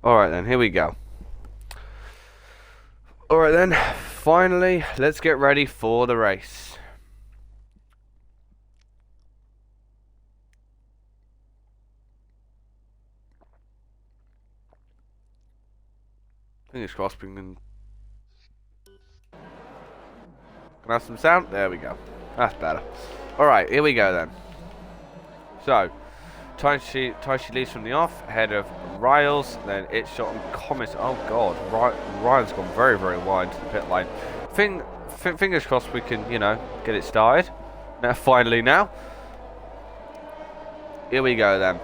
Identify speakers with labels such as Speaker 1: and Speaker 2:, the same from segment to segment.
Speaker 1: Alright then, here we go. Alright then, finally, let's get ready for the race. Fingers crossed we can have some sound. There we go. That's better. Alright, here we go then. So, Taishi leads from the off, ahead of Riles, then it's shot and Comments. Oh god, Ryan's gone very, very wide to the pit line. Fingers crossed we can, get it started. Now, finally now. Here we go then.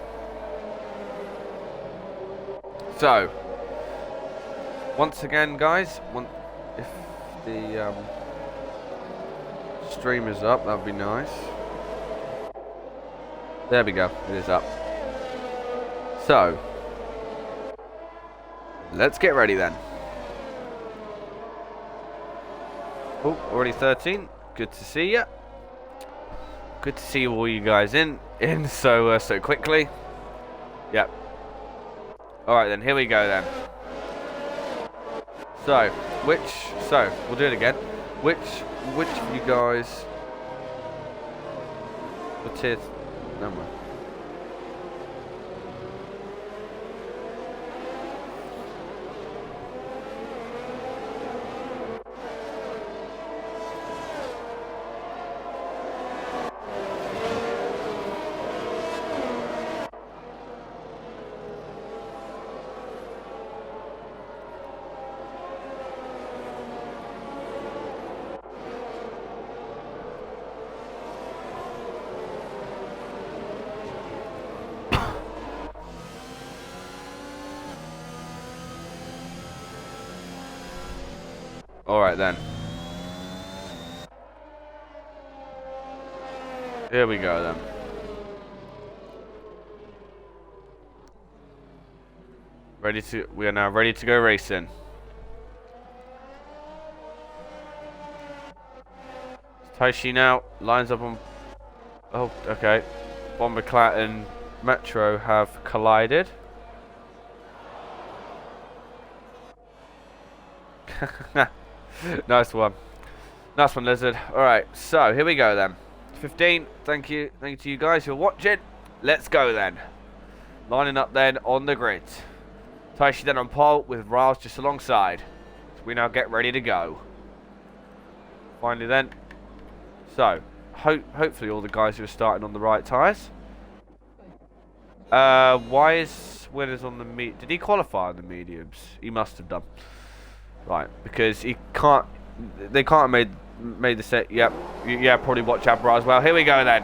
Speaker 1: So, once again guys, if the stream is up, that would be nice. There we go, it is up. So, let's get ready then. Oh, already 13. Good to see ya. Good to see all you guys in so quickly. Yep. All right then, here we go then. So, we'll do it again. Which of you guys? What's it? No more. Alright then. Here we go then. We are now ready to go racing. Taishi now lines up on. Oh, okay. Bombaclat and Metro have collided. Nice one, Lizard. Alright, so here we go then. 15, thank you to you guys who are watching. Let's go then. Lining up then on the grid. Taishi then on pole with Riles just alongside. So we now get ready to go. Finally then. So, hopefully all the guys who are starting on the right tyres. Why is Winners on the Did he qualify on the mediums? He must have done. Right, because they can't have made the set. Yep, yeah, probably watch Abra as well. Here we go then.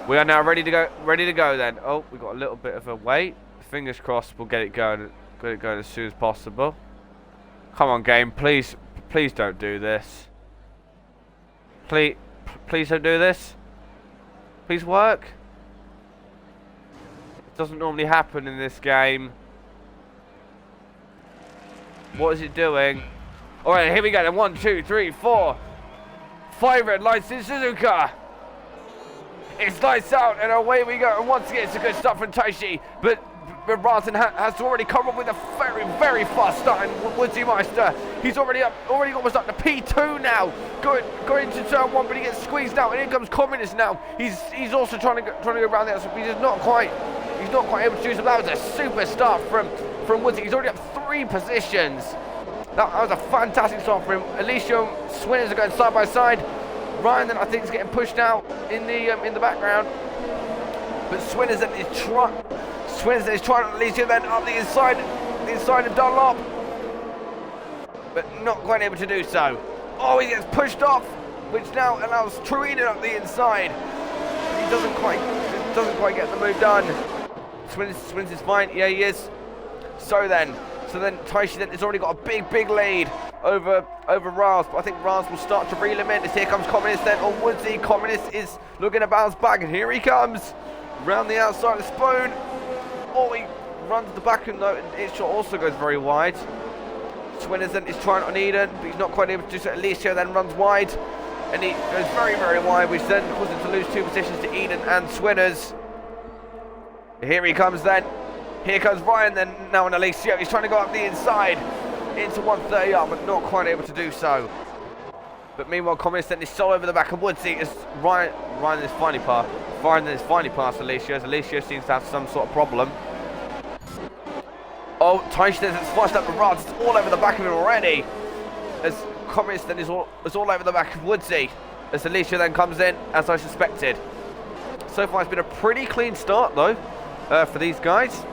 Speaker 1: We are now ready to go then. Oh, we got a little bit of a wait. Fingers crossed we'll get it going as soon as possible. Come on game, please don't do this. Please don't do this. Please work. It doesn't normally happen in this game. What is it doing? Alright, here we go then. 1, 2, 3, 4. 5 red lights in Suzuka. It's lights out and away we go. And once again, it's a good start from Taishi. But Rasen has already come up with a very, very fast start in Woodsy Meister. He's already almost up to P2 now. Going into turn 1, but he gets squeezed out. And here comes Communist now. He's also trying to go around the outside. He's not quite able to do so. That was a super start from Woodsy. He's already up 3 positions. That was a fantastic start for him. Alicia Swinners are going side by side. Ryan then I think is getting pushed out in the background. But Swinners is trying to Alicia then up the inside of Dunlop. But not quite able to do so. Oh, he gets pushed off, which now allows Truina up the inside. But he doesn't quite get the move done. Swinners is fine. Yeah, he is. So then Taishi then has already got a big lead over Riles, but I think Riles will start to reel him in. As here comes Communist then on Woodsy. Communist is looking to bounce back, and here he comes round the outside of the spoon. Oh, he runs the back end though, and it shot also goes very wide. Swinners then is trying on Eden, but he's not quite able to do so. Alicia then runs wide, and he goes very, very wide, which then causes him to lose 2 positions to Eden and Swinners. Here he comes then. Here comes Ryan then now on Alicia. He's trying to go up the inside into 130 up, but not quite able to do so. But meanwhile, Communist then is so over the back of Woodsy as Ryan is finally past Alicia, as Alicia seems to have some sort of problem. Oh, Taishi then has sliced up the rods. It's all over the back of him already. As Communist then is all over the back of Woodsy. As Alicia then comes in, as I suspected. So far, it's been a pretty clean start, though, for these guys.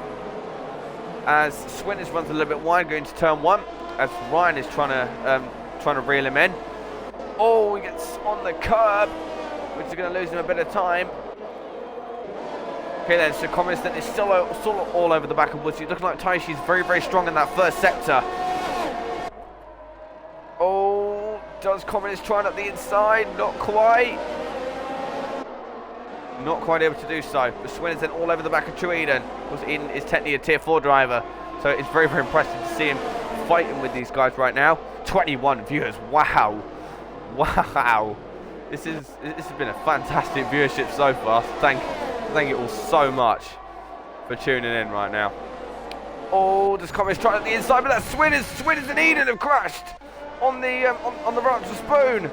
Speaker 1: As Swinters runs a little bit wide, going to turn 1, as Ryan is trying to reel him in. Oh, he gets on the curb, which is going to lose him a bit of time. Okay then, so Communist then is still all over the back of Woodsy. Looking like Taishi's very, very strong in that first sector. Oh, does Communist try up the inside? Not quite. Not quite able to do so. The Swin is then all over the back of True Eden. Of course, Eden is technically a tier 4 driver, so it's very, very impressive to see him fighting with these guys right now. 21 viewers. Wow. Wow. This has been a fantastic viewership so far. Thank you all so much for tuning in right now. Oh, this Communist trying at the inside, but that Swinners and Eden have crashed on the run to Spoon.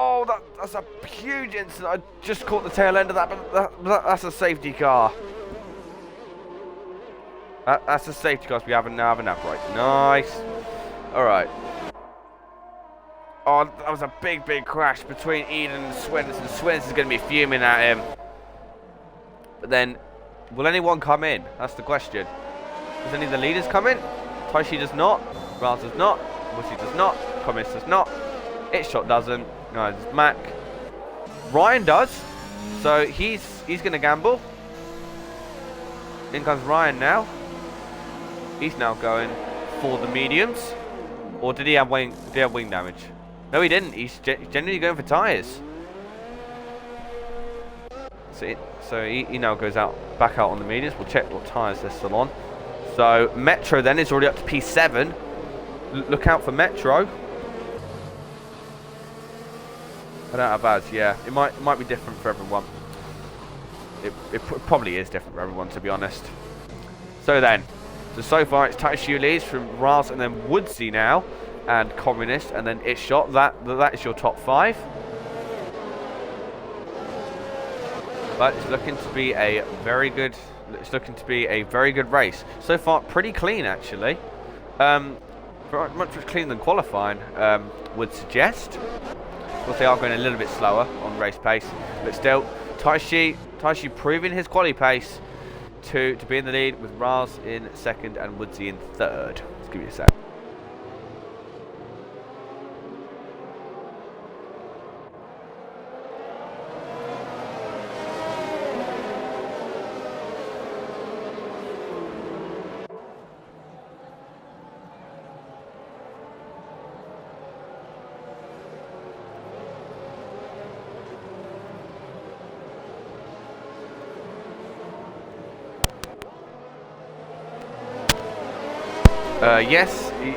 Speaker 1: Oh, that's a huge incident. I just caught the tail end of that, but that's a safety car. That's a safety car. So we now have an upright. Nice. All right. Oh, that was a big, big crash between Eden and Swins, and Swins is going to be fuming at him. But then, will anyone come in? That's the question. Does any of the leaders come in? Taishi does not. Raz does not. Wussy does not. Communist does not. Itshot doesn't. No, it's Mac. Ryan does. So he's going to gamble. In comes Ryan now. He's now going for the mediums. Or did he have wing damage? No, he didn't. He's generally going for tyres. So he now goes back out on the mediums. We'll check what tyres they're still on. So Metro then is already up to P7. Look out for Metro. I don't have ads. Yeah, it might be different for everyone. It probably is different for everyone, to be honest. So far it's Taishi leads from Raz and then Woodsy now, and Communist, and then Itshot. That is your top 5. But it's looking to be a very good. It's looking to be a very good race so far. Pretty clean, actually. Much more clean than qualifying would suggest. Of course, they are going a little bit slower on race pace, but still, Taishi proving his quali pace to be in the lead, with Raz in 2nd and Woodsy in 3rd. Let's give you a sec.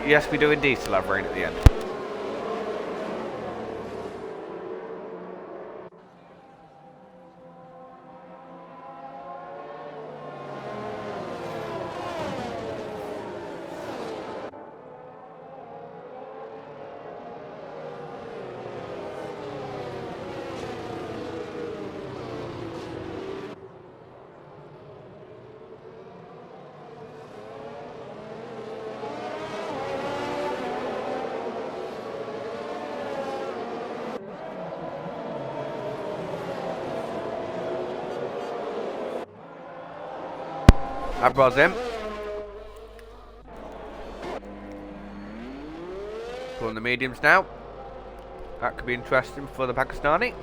Speaker 1: Yes, we do indeed still have rain at the end. Abraz in. Pulling the mediums now. That could be interesting for the Pakistani.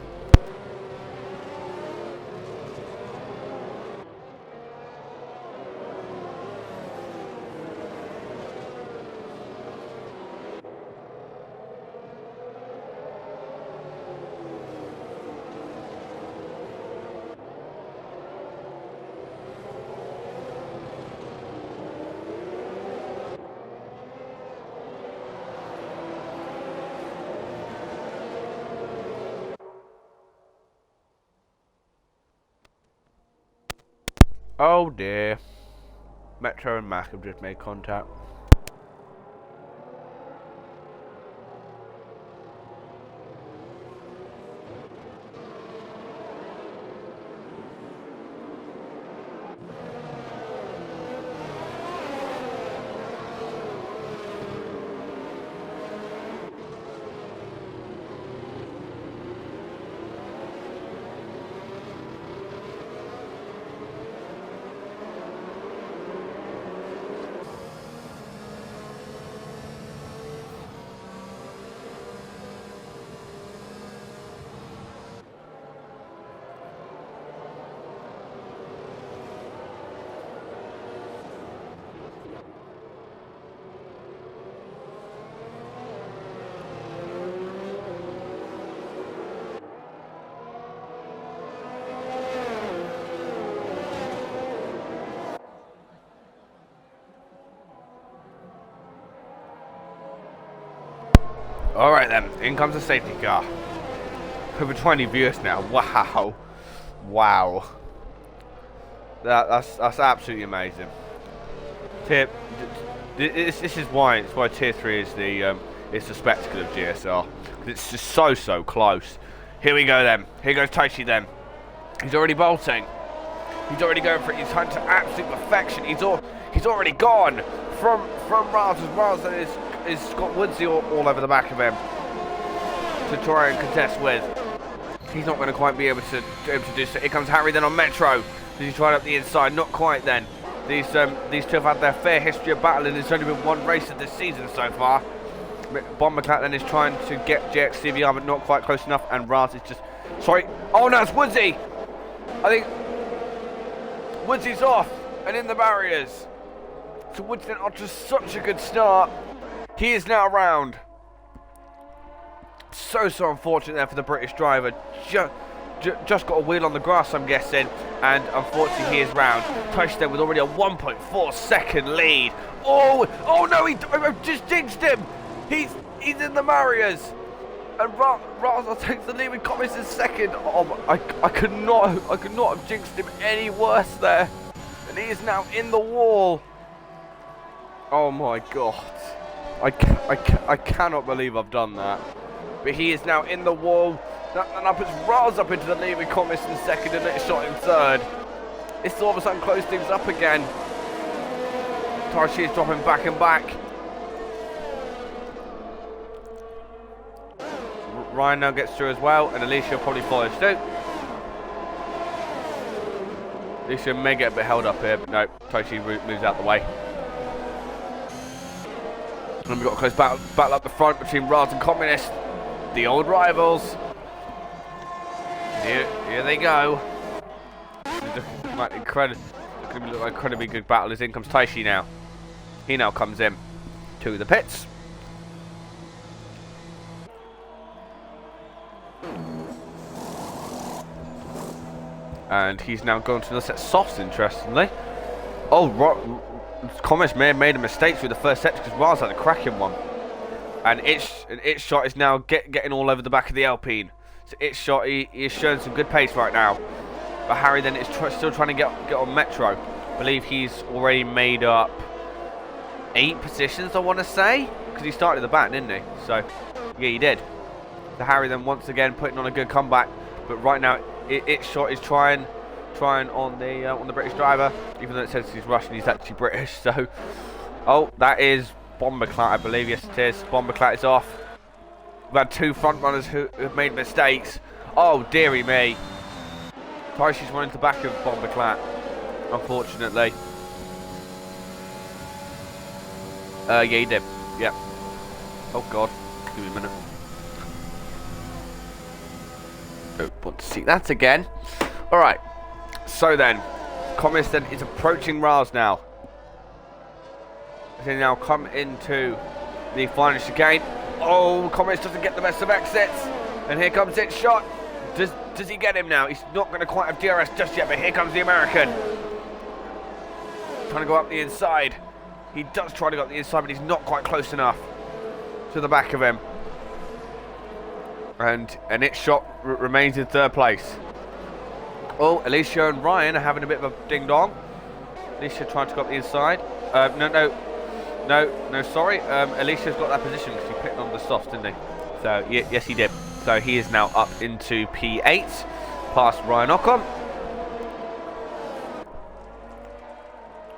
Speaker 1: Oh dear. Metro and Mac have just made contact. Alright then, in comes the safety car. Over 20 viewers now. Wow. Wow. That's absolutely amazing. This is why it's why tier 3 is the spectacle of GSR. It's just so close. Here we go then. Here goes Taishi then. He's already bolting. He's already going for it. He's trying to absolute perfection. He's already gone from Riles as well. So is got Woodsy all over the back of him to try and contest with. He's not going to quite be able to do so. Here comes Harry then on Metro. He's trying up the inside. Not quite then. These two have had their fair history of battling. There's only been one race of this season so far. Bomberclat then is trying to get JXCVR, but not quite close enough. And Raz is just... Sorry. Oh, no, it's Woodsy. I think Woodsy's off and in the barriers. So Woodsy on to such a good start. He is now around. So unfortunate there for the British driver. Just got a wheel on the grass, I'm guessing. And unfortunately, he is round. Taishi there with already a 1.4 second lead. Oh no, I just jinxed him. He's in the barriers. And Raza takes the lead with Comments in second. Oh, I could not have jinxed him any worse there. And he is now in the wall. Oh my god. I cannot believe I've done that. But he is now in the wall. And that puts Raz up into the lead with Comments in second and it's shot in third. It's all of a sudden closed things up again. Taishi is dropping back and back. Ryan now gets through as well, and Alicia probably follows too. Alicia may get a bit held up here, but no, Taishi moves out the way. And we've got a close battle up the front between Raz and Communist, the old rivals. Here they go. It's looking like an incredibly good battle. As in comes Taishi now. He now comes in to the pits. And he's now going to another set of softs, interestingly. Oh, Commerce may have made a mistake through the first set because Raz had a cracking one. And its shot is now getting all over the back of the Alpine. So its shot, he is showing some good pace right now. But Harry then is still trying to get on Metro. I believe he's already made up 8 positions, I want to say. Because he started at the back, didn't he? So, yeah, he did. So Harry then once again putting on a good comeback. But right now, its shot is trying on the British driver. Even though it says he's Russian, he's actually British. So, oh, that is Bomberclat, I believe. Yes, it is. Bomberclat is off. We've had 2 front runners who have made mistakes. Oh, dearie me. Taishi's running to the back of Bomberclat, unfortunately. Yeah, he did. Yeah. Oh, God. Give me a minute. Don't want to see that again. Alright. So then, Communist then is approaching Raz now. They now come into the final chicane. Oh, Communist doesn't get the best of exits. And here comes its shot. Does he get him now? He's not going to quite have DRS just yet, but here comes the American. Trying to go up the inside. He does try to go up the inside, but he's not quite close enough to the back of him. And its shot remains in 3rd place. Oh, Alicia and Ryan are having a bit of a ding-dong. Alicia trying to go up the inside. No, sorry. Alicia's got that position because he picked on the softs, didn't he? So, yes, he did. So, he is now up into P8, past Ryan Ockham.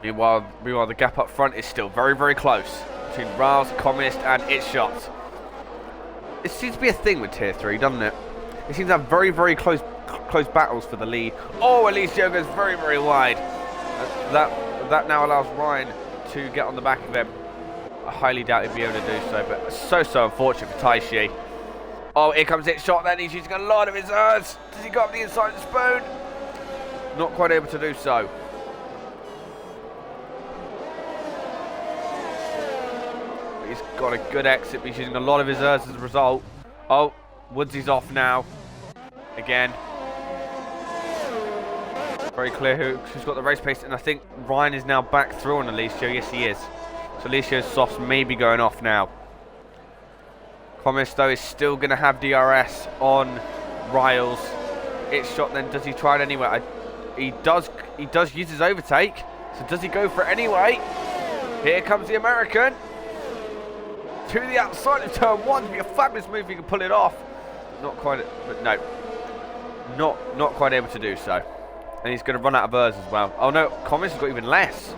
Speaker 1: Meanwhile, the gap up front is still very, very close between Riles, Communist, and It Shot. It seems to be a thing with Tier 3, doesn't it? It seems to have very, very close battles for the lead. Oh, Alicia goes very, very wide. That now allows Ryan to get on the back of him. I highly doubt he'd be able to do so, but so unfortunate for Taishi. Oh, here comes It Shot then. He's using a lot of his urns. Does he go up the inside of the spoon? Not quite able to do so. He's got a good exit, but he's using a lot of his urns as a result. Oh, Woodsy's off now. Again. Very clear who's got the race pace, and I think Ryan is now back through on Alicia. Yes, he is. So Alicia's softs may be going off now. Communist, though, is still going to have DRS on Riles. It's shot then. Does he try it anyway? He does use his overtake. So does he go for it anyway? Here comes the American. To the outside of turn 1. It'd be a fabulous move if he can pull it off. Not quite, but no. Not quite able to do so. And he's going to run out of ERS as well. Oh no, Communist has got even less.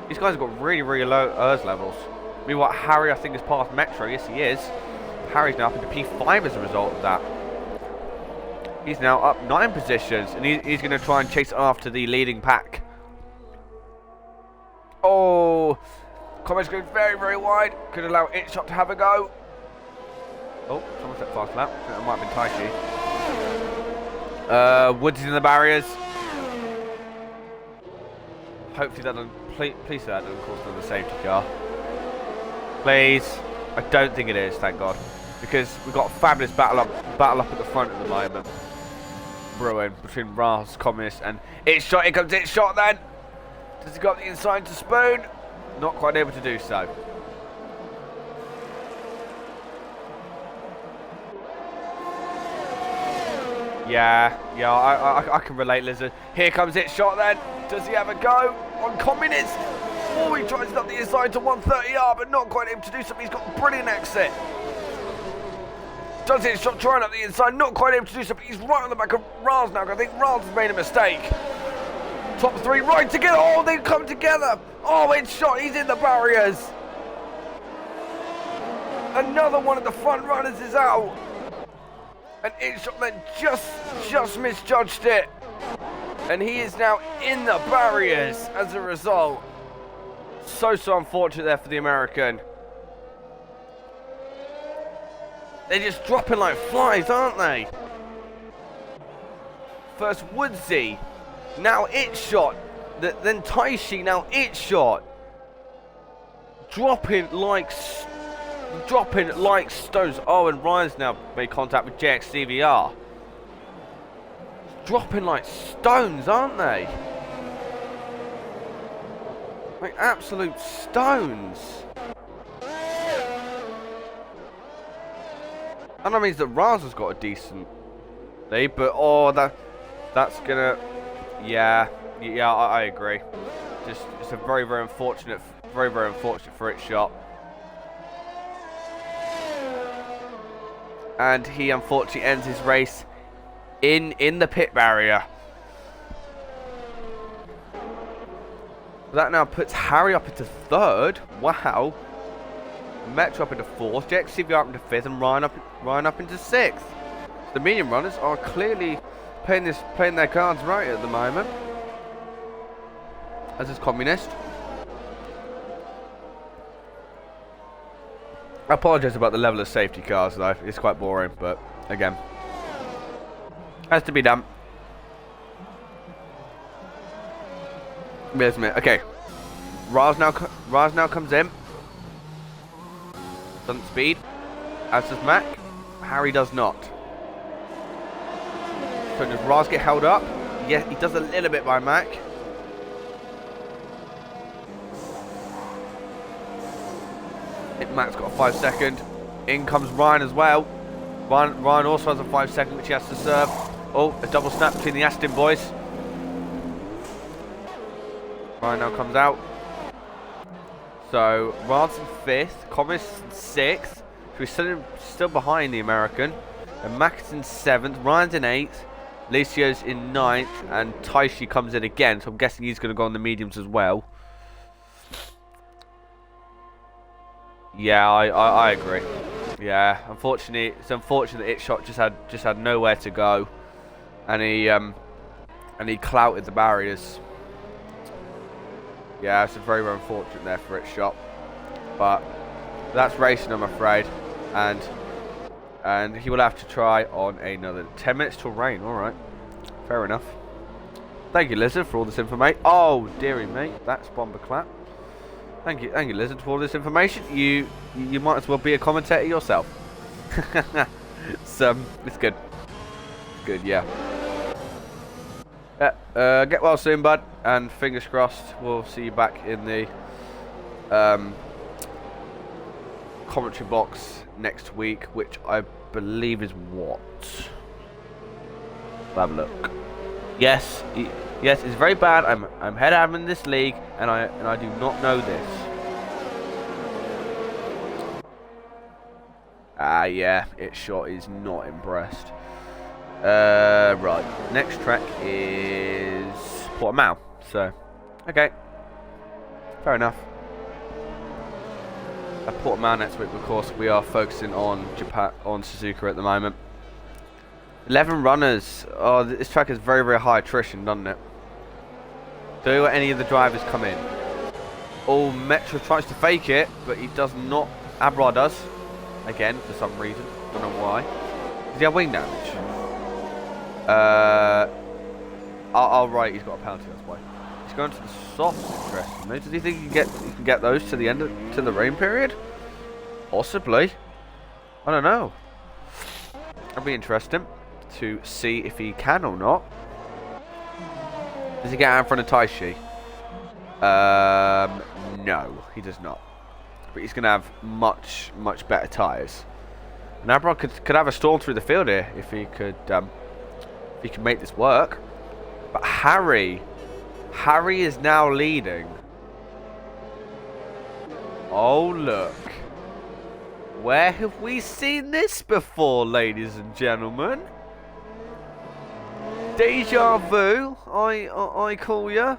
Speaker 1: These guys have got really, really low ERS levels. Meanwhile, Harry, I think, is past Metro. Yes, he is. Harry's now up into P5 as a result of that. He's now up 9 positions, and he's going to try and chase after the leading pack. Oh, Communist goes very, very wide. Could allow It Shot to have a go. Oh, someone set fast lap. I think that might have been Taishi. Woods in the barriers. Hopefully that doesn't. Please say that doesn't cause another safety car. Please. I don't think it is, thank God, because we've got a fabulous battle up at the front at the moment. Brewing between Riles, Communist, and It Shot. Here comes It Shot then. Does he go up the inside to Spoon? Not quite able to do so. Yeah, I can relate, Lizard. Here comes It Shot then. Does he have a go on Communist? Oh, he tries up the inside to 130R, but not quite able to do something. He's got a brilliant exit. Does It Shot trying up the inside? Not quite able to do something. He's right on the back of Riles now. I think Riles has made a mistake. Top 3 right together. Oh, they come together. Oh, It Shot. He's in the barriers. Another one of the front runners is out. And It Shot then just misjudged it. And he is now in the barriers as a result. So unfortunate there for the American. They're just dropping like flies, aren't they? First Woodsy, now It Shot, then Taishi, now It Shot. Dropping like stones. Oh, and Ryan's now made contact with JXCVR. Dropping like stones, aren't they? Like absolute stones. And that means that Raz has got a decent lead, but oh, that's gonna, yeah, I agree. Just a very unfortunate for It Shot. And he unfortunately ends his race in the pit barrier. That now puts Harry up into 3rd. Wow. Metro up into 4th. JXCVR up into 5th, and Ryan up into 6th. The medium runners are clearly playing their cards right at the moment. As is Communist. I apologise about the level of safety cars though. It's quite boring, but again, has to be done. Where's me? Okay. Raz now comes in. Doesn't speed. As does Mac. Harry does not. So does Raz get held up? Yeah, he does a little bit by Mac. I think Mac's got a 5-second. In comes Ryan as well. Ryan also has a 5-second which he has to serve. Oh, a double snap between the Aston boys. Ryan now comes out. So, Rad's in 5th, Comis in 6th. So we're still behind the American. And Max in 7th, Ryan's in 8th. Lucio's in 9th. And Taishi comes in again. So I'm guessing he's going to go on the mediums as well. Yeah, I agree. Yeah, unfortunately, it's unfortunate that Itshot just had nowhere to go. And he clouted the barriers. Yeah, it's very, very unfortunate there for Itshot. But that's racing, I'm afraid. And he will have to try on another 10 minutes till rain. Alright. Fair enough. Thank you, Lizard, for all this information. Oh, dearie me. That's bomber clap. Thank you, Lizard, for all this information. You might as well be a commentator yourself. It's good. Good, yeah. Get well soon, bud, and fingers crossed we'll see you back in the commentary box next week, which I believe is what? We'll have a look. Yes, yes, it's very bad. I'm head admin in this league, and I do not know this. Yeah, Itshot is not impressed. Right, next track is Portimao. So, okay, fair enough. At Portimao next week, of course, we are focusing on Japan, on Suzuka at the moment. 11 runners. Oh, this track is very, very high attrition, doesn't it? Do any of the drivers come in? Oh, Metro tries to fake it, but he does not. Abra does. Again, for some reason. Don't know why. Does he have wing damage? Oh, right, he's got a penalty, that's why. He's going to the soft, interestingly. Does he think he can get those to the end to the rain period? Possibly. I don't know. That'd be interesting to see if he can or not. Does he get out in front of Taishi? No, he does not. But he's going to have much, much better tyres. And Abra could have a storm through the field here if he could make this work. But Harry is now leading. Oh, look. Where have we seen this before, ladies and gentlemen? Deja vu, I call ya.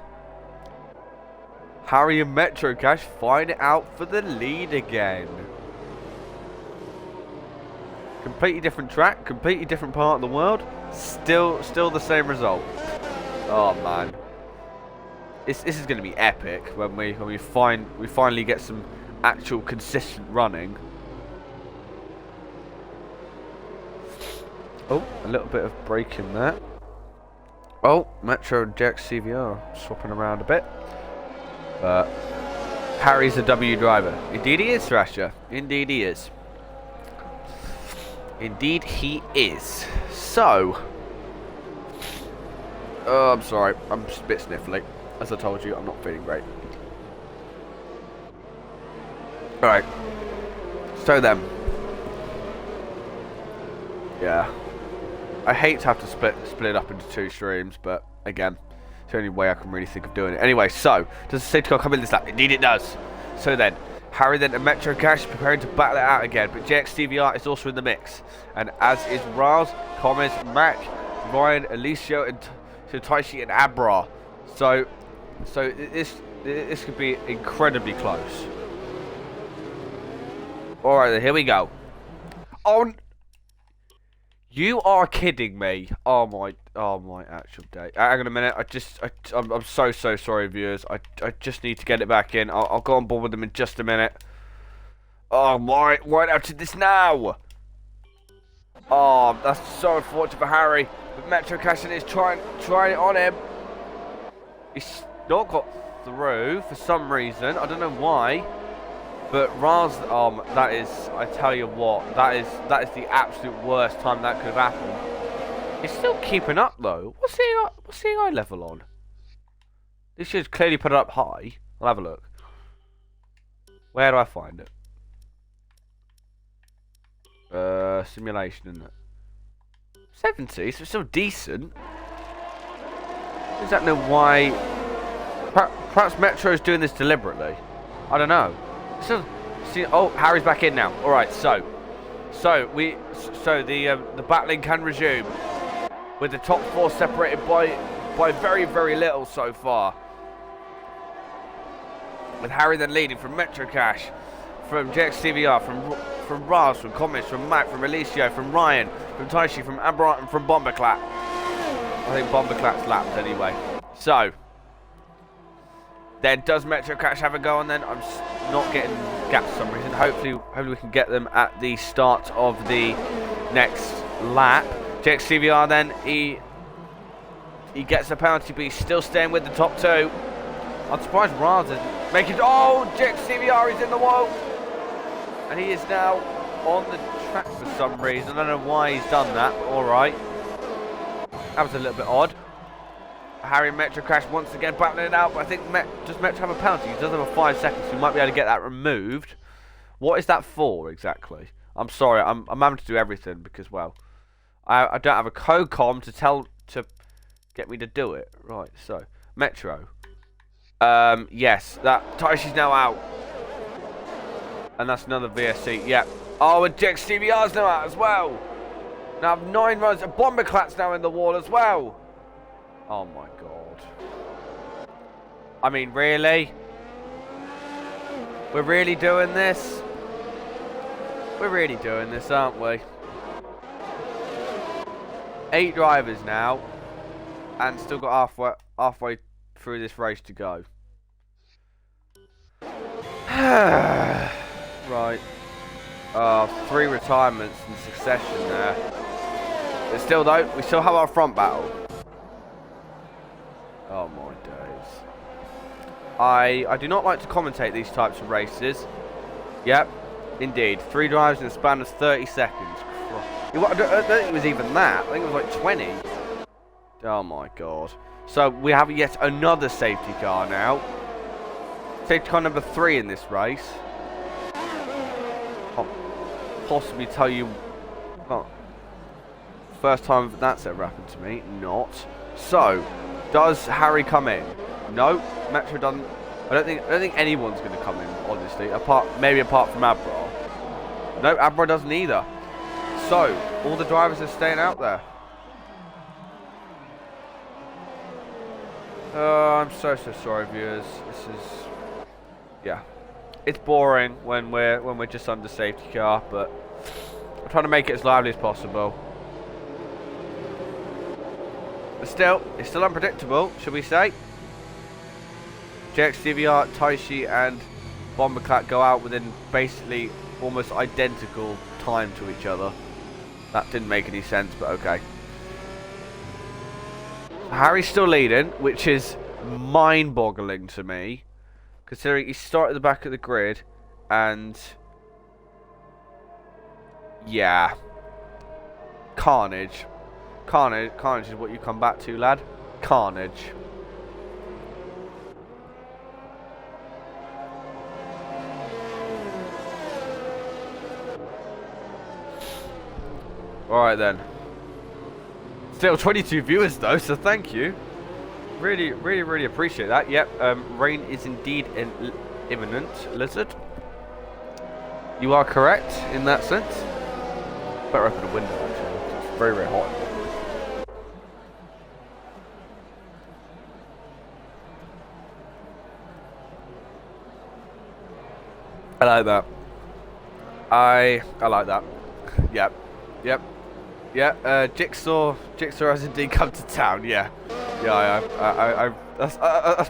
Speaker 1: Harry and Metro Cash find it out for the lead again. Completely different track, completely different part of the world. Still the same result. Oh man, this is going to be epic when we finally get some actual consistent running. Oh, a little bit of braking there. Oh, Metro and Jax CVR swapping around a bit. But Harry's a W driver. Indeed he is, Thrasher. Indeed he is. Indeed he is. So, oh, I'm sorry. I'm just a bit sniffly. As I told you, I'm not feeling great. Alright. So then. Yeah. I hate to have to split it up into 2 streams, but again, it's the only way I can really think of doing it. Anyway, so, does the safety car come in this lap? Indeed it does. So then, Harry then and Metro Cash preparing to battle it out again, but JXTVR is also in the mix. And as is Raz, Comes, Mac, Ryan, Alicio, and Taishi and Abra. So this could be incredibly close. Alright then, here we go. Oh, you are kidding me. Oh my actual day. Hang on a minute. I'm so sorry, viewers. I just need to get it back in. I'll go on board with them in just a minute. Oh my, why out to this now? Oh, that's so unfortunate for Harry. But Metro Cashin is trying it on him. He's not got through for some reason. I don't know why. But Raz, that is, I tell you what, that is the absolute worst time that could have happened. He's still keeping up though. What's the eye level on? This should clearly put it up high. I'll have a look. Where do I find it? Simulation, isn't it? 70, so it's still decent. Does that know why? Perhaps Metro's doing this deliberately. I don't know. So, see, oh, Harry's back in now. All right, so the battling can resume with the top 4 separated by very, very little so far. With Harry then leading from Metro Cash, from JXCVR, from Raz, from Comments, from Mac, from Alicio, from Ryan, from Taishi, from Aberrant, and from Bomberclap. I think Bomberclap's lapped anyway. So, then does Metro Cash have a go on then? I'm not getting gaps for some reason. Hopefully we can get them at the start of the next lap. JXCVR then, he gets a penalty, but he's still staying with the top 2. I'm surprised Raz is making... Oh, JXCVR is in the wall. And he is now on the track for some reason. I don't know why he's done that. Alright. That was a little bit odd. Harry and Metro Crash once again battling it out, but I think does Metro have a penalty? He does have a 5 seconds, so we might be able to get that removed. What is that for exactly? I'm sorry, I'm having to do everything because, well, I don't have a code-com to get me to do it. Right, so Metro. Yes, that Taishi's now out. And that's another VSC, yeah. Oh, and JXCVR's now out as well. Now I have 9 runs, and Bomberclat's now in the wall as well. Oh my god. I mean, really? We're really doing this? We're really doing this, aren't we? 8 drivers now, and still got halfway through this race to go. Right. 3 retirements in succession there. But still though, we still have our front battle. Oh my days. I do not like to commentate these types of races. Yep, indeed. 3 drives in a span of 30 seconds. I don't think it was even that. I think it was like 20. Oh my god. So we have yet another safety car now. Safety car number 3 in this race. Can't possibly tell you. Well, first time that's ever happened to me. Not. So, does Harry come in? No. Metro doesn't. I don't think anyone's going to come in. Honestly, maybe apart from Abra. No, Abra doesn't either. So, all the drivers are staying out there. I'm so sorry, viewers. This is, yeah, it's boring when we're just under safety car, but I'm trying to make it as lively as possible. But still, it's still unpredictable, should we say? JXCVR, Taishi, and Bomberclat go out within basically almost identical time to each other. That didn't make any sense, but okay. Harry's still leading, which is mind-boggling to me, considering he started at the back of the grid, and yeah, carnage is what you come back to, lad. Carnage. Alright then. Still 22 viewers though, so thank you. Really appreciate that. Yep, rain is indeed imminent, Lizard. You are correct in that sense. Better open the window actually. It's very hot. I like that. I like that. Yep. Yeah, Jigsaw has indeed come to town. Yeah, that's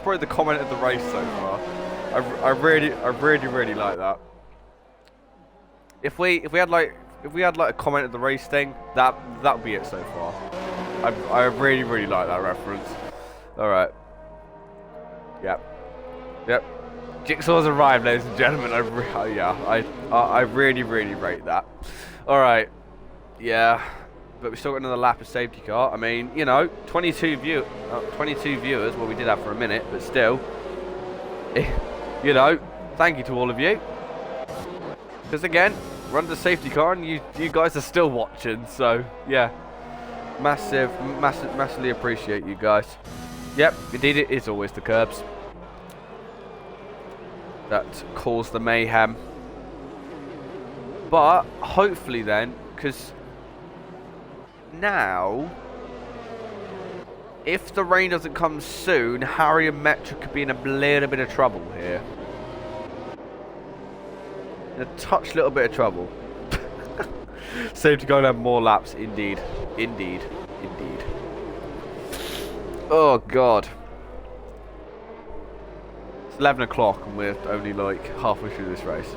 Speaker 1: probably the comment of the race so far. I really like that. If we had like a comment of the race thing, that would be it so far. I really like that reference. All right. Yep. Jigsaw's arrived, ladies and gentlemen. I really rate that. All right. Yeah. But we still got another lap of safety car. I mean, you know, 22 viewers. Well, we did have for a minute, but still, you know, thank you to all of you. Because again, we're under the safety car, and you guys are still watching. So yeah, massively appreciate you guys. Yep, indeed, it is always the curbs. that caused the mayhem. But hopefully then, because now, if the rain doesn't come soon, Harry and Metro could be in a little bit of trouble here. In a little bit of trouble. Save to go and have more laps, indeed. Indeed. Indeed. Oh, God. It's 11 o'clock and we're only like halfway through this race.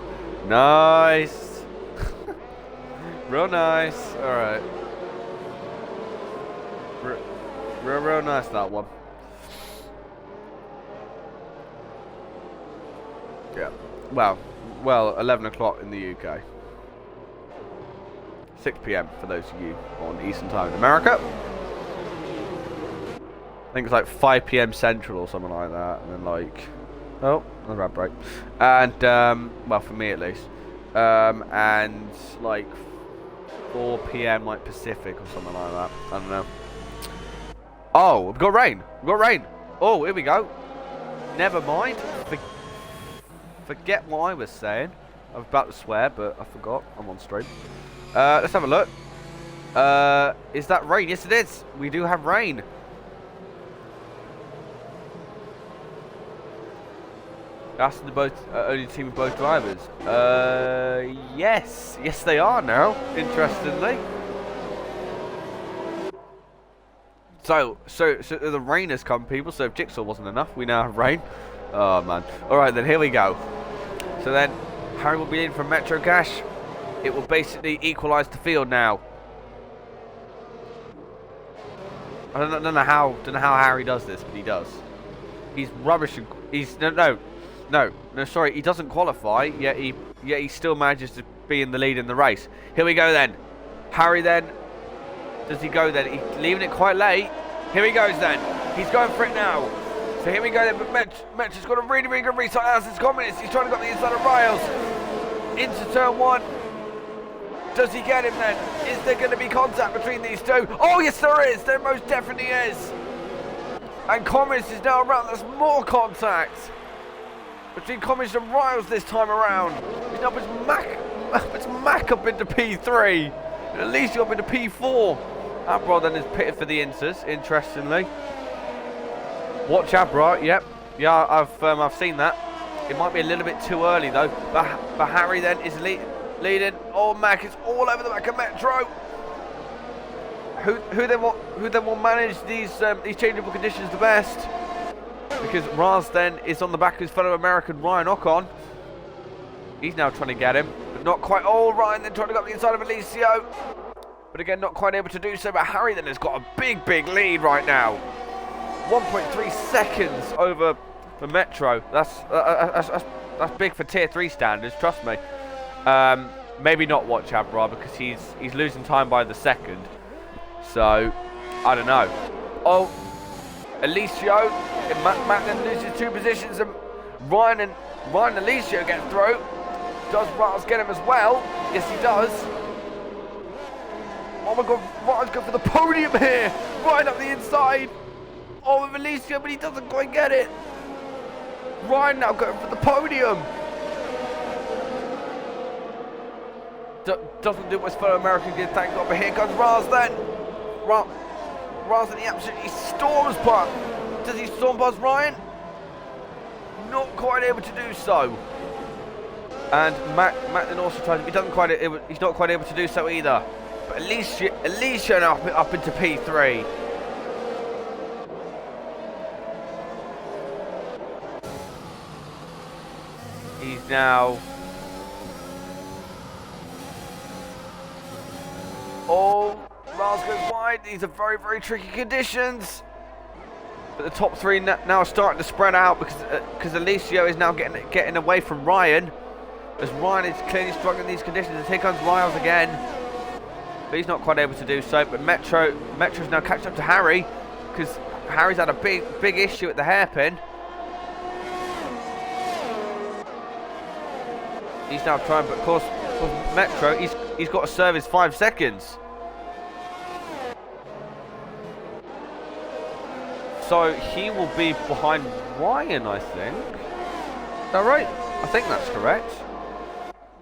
Speaker 1: Nice. Real nice. Alright. Real nice, that one. Yeah. Well, 11 o'clock in the UK. 6 PM for those of you on Eastern Time in America. I think it's like 5 PM Central or something like that. And then like, oh, another ad break. And, well, for me at least. And like 4 PM like Pacific or something like that. I don't know. Oh, we've got rain. We've got rain. Oh, here we go. Never mind. Forget what I was saying. I was about to swear, but I forgot. I'm on stream. Let's have a look. Is that rain? Yes, it is. We do have rain. That's the only team with both drivers. Yes. Yes, they are now, interestingly. So the rain has come, people. So if Jigsaw wasn't enough, we now have rain. Oh, man. All right, then, here we go. So then, Harry will be in for Metro Cash. It will basically equalise the field now. I don't know how Harry does this, but he does. He's rubbish. And he's no. Sorry, he doesn't qualify. Yet he still manages to be in the lead in the race. Here we go then. Harry then. Does he go then? He's leaving it quite late. Here he goes then. He's going for it now. So here we go then. But Metro's got a really good restart as his comments. He's trying to get the inside of rails. Into turn 1. Does he get him then? Is there going to be contact between these two? Oh, yes, there is. There most definitely is. And Commerce is now around. There's more contact between Commerce and Riles this time around. He's now puts Mac up into P3. And at least up into P4. Abra then is pitted for the Inters, interestingly. Watch Abra, yep. Yeah, I've seen that. It might be a little bit too early though. But Harry then is leading. Oh, Mac is all over the back of Metro. Who then will manage these changeable conditions the best? Because Raz then is on the back of his fellow American Ryan Ocon. He's now trying to get him, but not quite. Oh, Ryan then trying to go up the inside of Alicio. But again, not quite able to do so. But Harry then has got a big lead right now. 1.3 seconds over for Metro. That's big for Tier 3 standards, trust me. Maybe not watch Abra because he's losing time by the second. So, I don't know. Oh, Alicio. Matt then loses 2 positions and Ryan and Alicio get through. Does Raz get him as well? Yes, he does. Oh my God, Ryan's going for the podium here. Right up the inside. Oh, with Alicio, but he doesn't quite get it. Ryan now going for the podium. Doesn't do what his fellow American did, thank God. But here comes Raz then. Raz, and he absolutely storms past. Does he storm past Ryan? Not quite able to do so. And Matt then also tries. He's not quite able to do so either. But Alicia now up into P3. He's now. Oh, Raz goes wide. These are very tricky conditions. But the top 3 now are starting to spread out because Alicio is now getting away from Ryan. As Ryan is clearly struggling in these conditions. And here comes Riles again. But he's not quite able to do so. But Metro's now catching up to Harry. Because Harry's had a big issue at the hairpin. He's now trying, but of course, with Metro, he's got to serve his 5 seconds. So he will be behind Ryan, I think. Is that right? I think that's correct.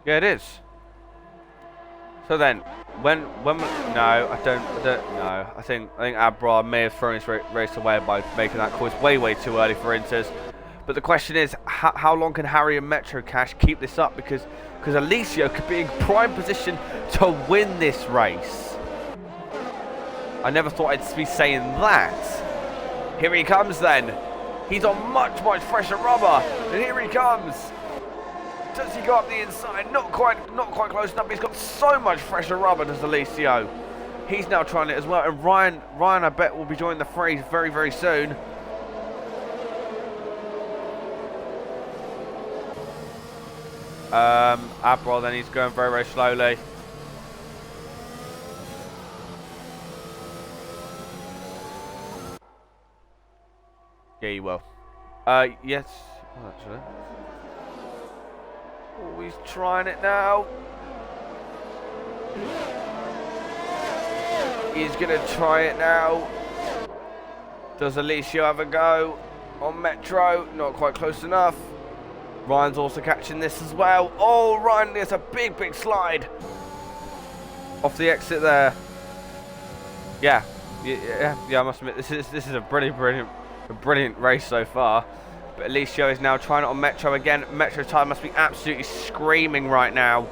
Speaker 1: Yeah, it is. So then, when no, I don't know. I think Abra may have thrown his race away by making that call. It's way too early for Inters. But the question is, how long can Harry and Metro Cash keep this up? Because Alicio could be in prime position to win this race. I never thought I'd be saying that. Here he comes then. He's on much fresher rubber. And here he comes. Does he go up the inside? Not quite close enough. He's got so much fresher rubber, does Alicio. He's now trying it as well. And Ryan, I bet, will be joining the fray very soon. Abra then, he's going very slowly. Yeah, you will. Yes. Oh, actually. Oh, he's trying it now. He's going to try it now. Does Alicio have a go on Metro? Not quite close enough. Ryan's also catching this as well. Oh, Ryan, there's a big slide. Off the exit there. Yeah, I must admit, this is a brilliant race so far. But Alicio is now trying it on Metro again. Metro's time must be absolutely screaming right now.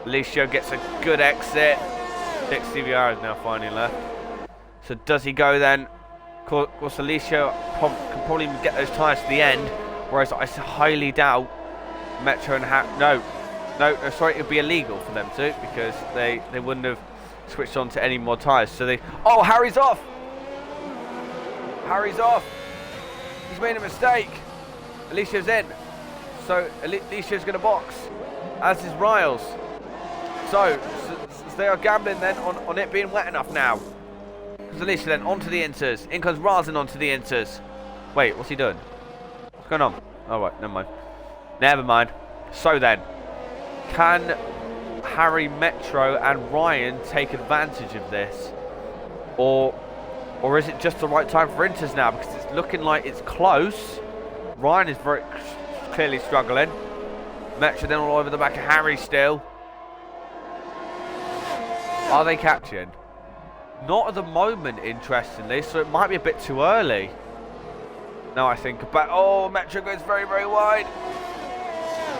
Speaker 1: Alicio gets a good exit. 6 CVR is now finally left. So does he go then? Of course, Alicio can probably get those tyres to the end. Whereas I highly doubt Metro and no, sorry, it would be illegal for them to, because they wouldn't have switched on to any more tyres. So oh, Harry's off. Harry's off. He's made a mistake. Alicia's in. So Alicia's going to box, as is Riles. So they are gambling then on it being wet enough now. Because Alicia then onto the Inters. In comes Rasen onto the Inters. Wait, what's he doing? What's going on? Oh, right, never mind. So then, can Harry, Metro and Ryan take advantage of this? Or is it just the right time for Inters now? Because it's looking like it's close. Ryan is very clearly struggling. Metro then all over the back of Harry still. Are they catching? Not at the moment, interestingly, so it might be a bit too early. Now I think about... Oh, Metro goes very wide.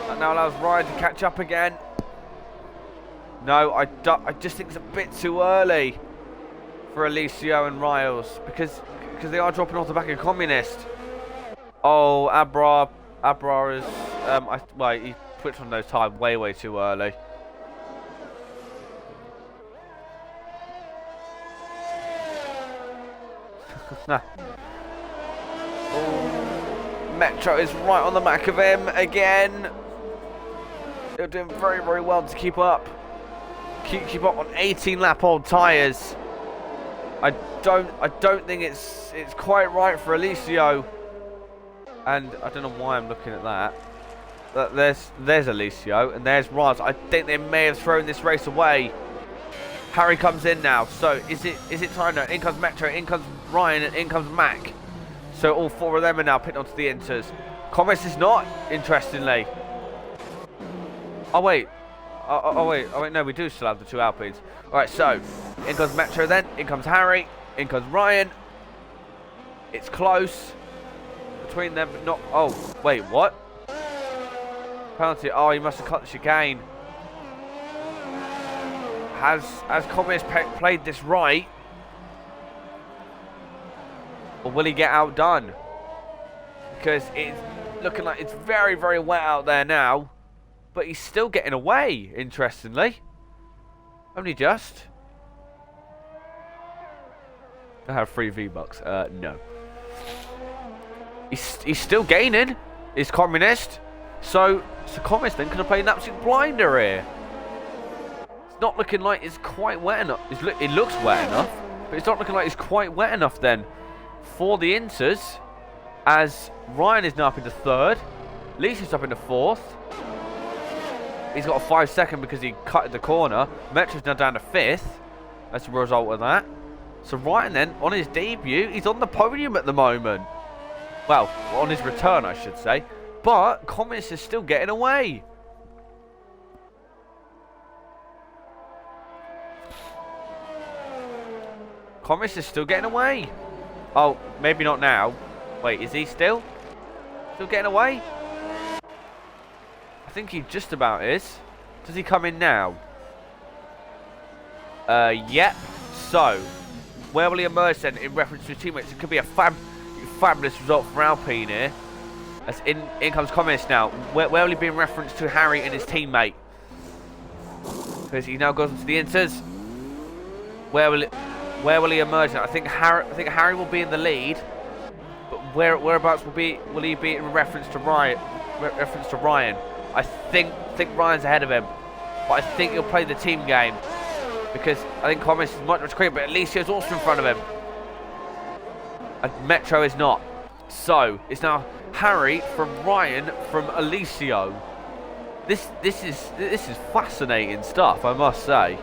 Speaker 1: That now allows Ryan to catch up again. No, I just think it's a bit too early for Alicio and Riles, because they are dropping off the back of Communist. Oh, Abra is... well, he switched on those tyres way too early. Oh, Metro is right on the back of him again. They're doing very well to keep up. Keep up on 18 lap old tyres. I don't think it's quite right for Alicio. And I don't know why I'm looking at that. There's Alicio and there's Raz. I think they may have thrown this race away. Harry comes in now. So is it time now? In comes Metro, in comes Ryan, and in comes Mac. So all four of them are now pitting onto the Inters. Commerce is not, interestingly. Oh wait. Oh wait, no, we do still have the two Alpines. Alright, so in comes Metro then, in comes Harry, in comes Ryan. It's close between them, but not... Oh, wait, what? Penalty. Oh, he must have cut the chicane. Has Communist played this right? Or will he get outdone? Because it's looking like it's very wet out there now. But he's still getting away, interestingly. Only just. I have 3 V-Bucks. No. He's still gaining. Is Communist. So Communist then could have played an absolute blinder here. It's not looking like it's quite wet enough. It looks wet enough. But it's not looking like it's quite wet enough then for the Inters. As Ryan is now up into 3rd. Lisa's up into 4th. He's got a 5-second because he cut the corner. Metro's now down to 5th as a result of that. So Ryan then, on his debut, he's on the podium at the moment. Well, on his return, I should say. But Communist is still getting away. Communist is still getting away. Oh, maybe not now. Wait, is he still? Still getting away? I think he just about is. Does he come in now? Yep. So, where will he emerge then in reference to his teammates? It could be a fabulous result for Alpine here. As in comes Communist now. Where will he be in reference to Harry and his teammate? Because he now goes into the inters. Where will he emerge now? I think Harry will be in the lead. But whereabouts will he be in reference to Ryan? I think Ryan's ahead of him. But I think he'll play the team game. Because I think Communist is much quicker, but Alessio's also in front of him. And Metro is not. So, it's now Harry from Ryan from Alessio. This is fascinating stuff, I must say.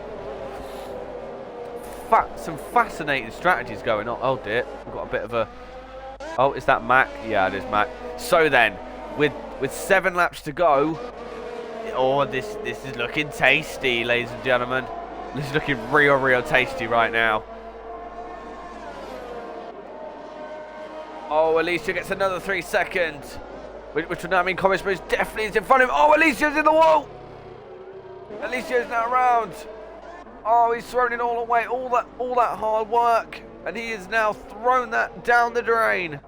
Speaker 1: Some fascinating strategies going on. Oh dear, we've got a bit of a... Oh, is that Mac? Yeah, it is Mac. So then, with 7 laps to go... Oh, this is looking tasty, ladies and gentlemen. This is looking real tasty right now. Oh, Alessio gets another 3 seconds. Which would now mean Communist definitely is in front of him. Oh, Alessio's in the wall. Alessio's now around. Oh, he's thrown it all away. All that hard work. And he has now thrown that down the drain.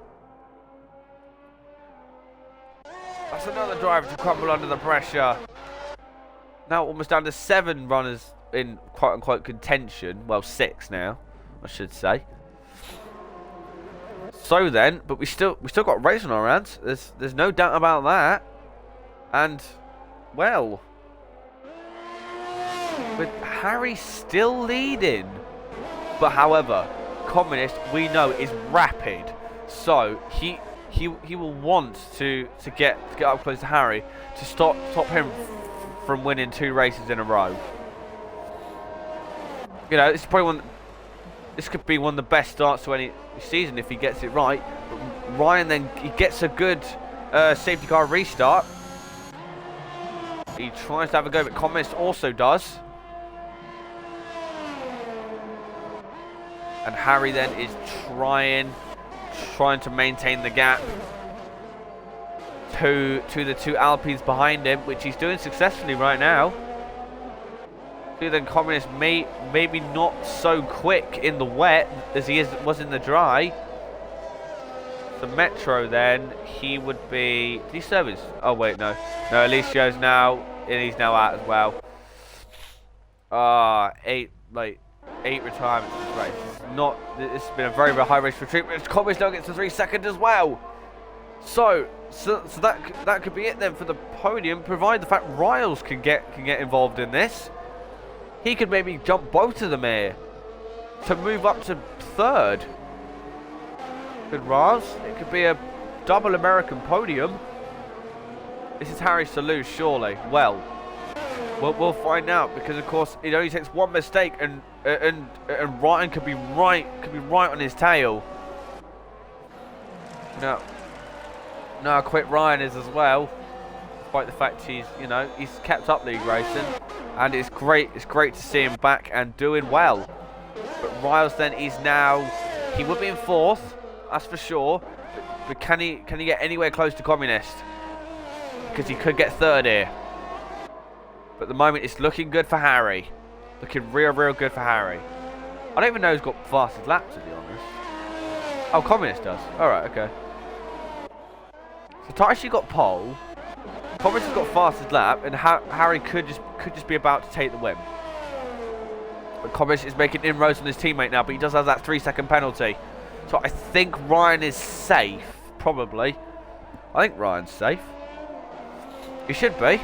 Speaker 1: That's another driver to crumble under the pressure. Now almost down to 7 runners in quote-unquote contention. Well, 6 now, I should say. So then, but we still got race on our hands. There's no doubt about that. And, well, with Harry still leading. But however, Communist, we know, is rapid. So he will want to get up close to Harry to stop him from winning 2 races in a row. You know, this could be one of the best starts to any season if he gets it right. But Ryan then he gets a good safety car restart. He tries to have a go, but Communist also does. And Harry then is trying to maintain the gap to the 2 Alpines behind him, which he's doing successfully right now. Then Communist maybe not so quick in the wet as he was in the dry. The Metro then he would be. Did he service? Oh wait, no, Alessio's now, and he's now out as well. 8 retirements this race. This has been a very high race for treatment. Communist now gets to 3 seconds as well. So that could be it then for the podium, provided the fact Riles can get involved in this. He could maybe jump both of them here to move up to 3rd. Good Riles. It could be a double American podium. This is Harry's to lose, surely. Well, we'll find out, because of course it only takes one mistake and Ryan could be right on his tail. Now how quick Ryan is as well. Despite the fact he's kept up league racing, and it's great to see him back and doing well. But Riles then he would be in 4th, that's for sure. But can he get anywhere close to Communist? Because he could get 3rd here. But at the moment it's looking good for Harry. Looking real good for Harry. I don't even know who's got fastest lap, to be honest. Oh, Communist does. Alright, okay. So Taishi got pole. Communist has got fastest lap, and Harry could just be about to take the win. But Communist is making inroads on his teammate now, but he does have that 3-second penalty. So I think Ryan is safe, probably. I think Ryan's safe. He should be.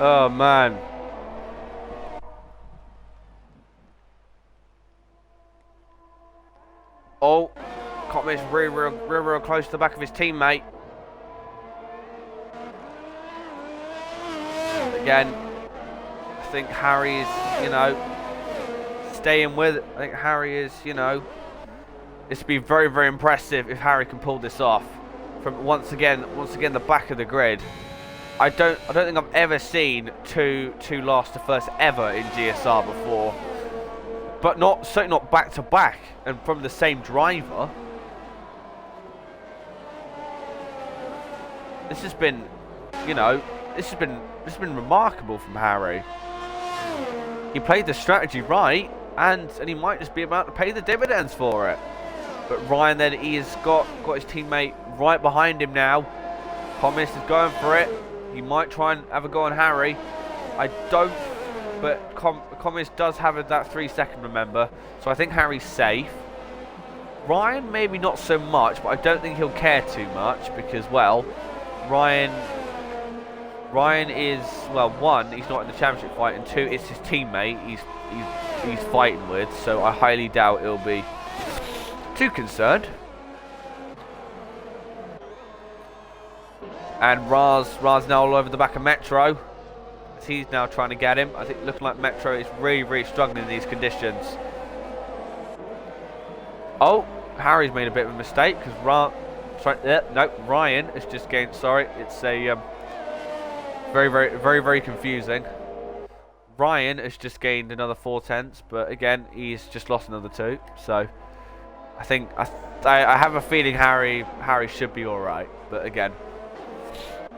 Speaker 1: Oh man. Oh, Communist real close to the back of his teammate. Again, I think Harry is, you know, staying with it. I think Harry is, you know, this would be very, very impressive if Harry can pull this off. From once again the back of the grid. I don't think I've ever seen two last to first ever in GSR before. But certainly not back to back and from the same driver. This has been, you know, this has been remarkable from Harry. He played the strategy right, and he might just be about to pay the dividends for it. But Ryan, then, he has got his teammate right behind him now. Thomas is going for it. He might try and have a go on Harry. I don't, but Thomas does have that 3 second, remember. So I think Harry's safe. Ryan, maybe not so much, but I don't think he'll care too much because, well, Ryan is, well, one, he's not in the championship fight, and two, it's his teammate he's fighting with. So I highly doubt he'll be too concerned. And Raz now all over the back of Metro. He's now trying to get him. I think looking like Metro is really, really struggling in these conditions. Oh, Harry's made a bit of a mistake because Ryan has just gained. Sorry, it's a very confusing. Ryan has just gained another 4 tenths, but again, he's just lost another 2. So I think I have a feeling Harry should be all right. But again,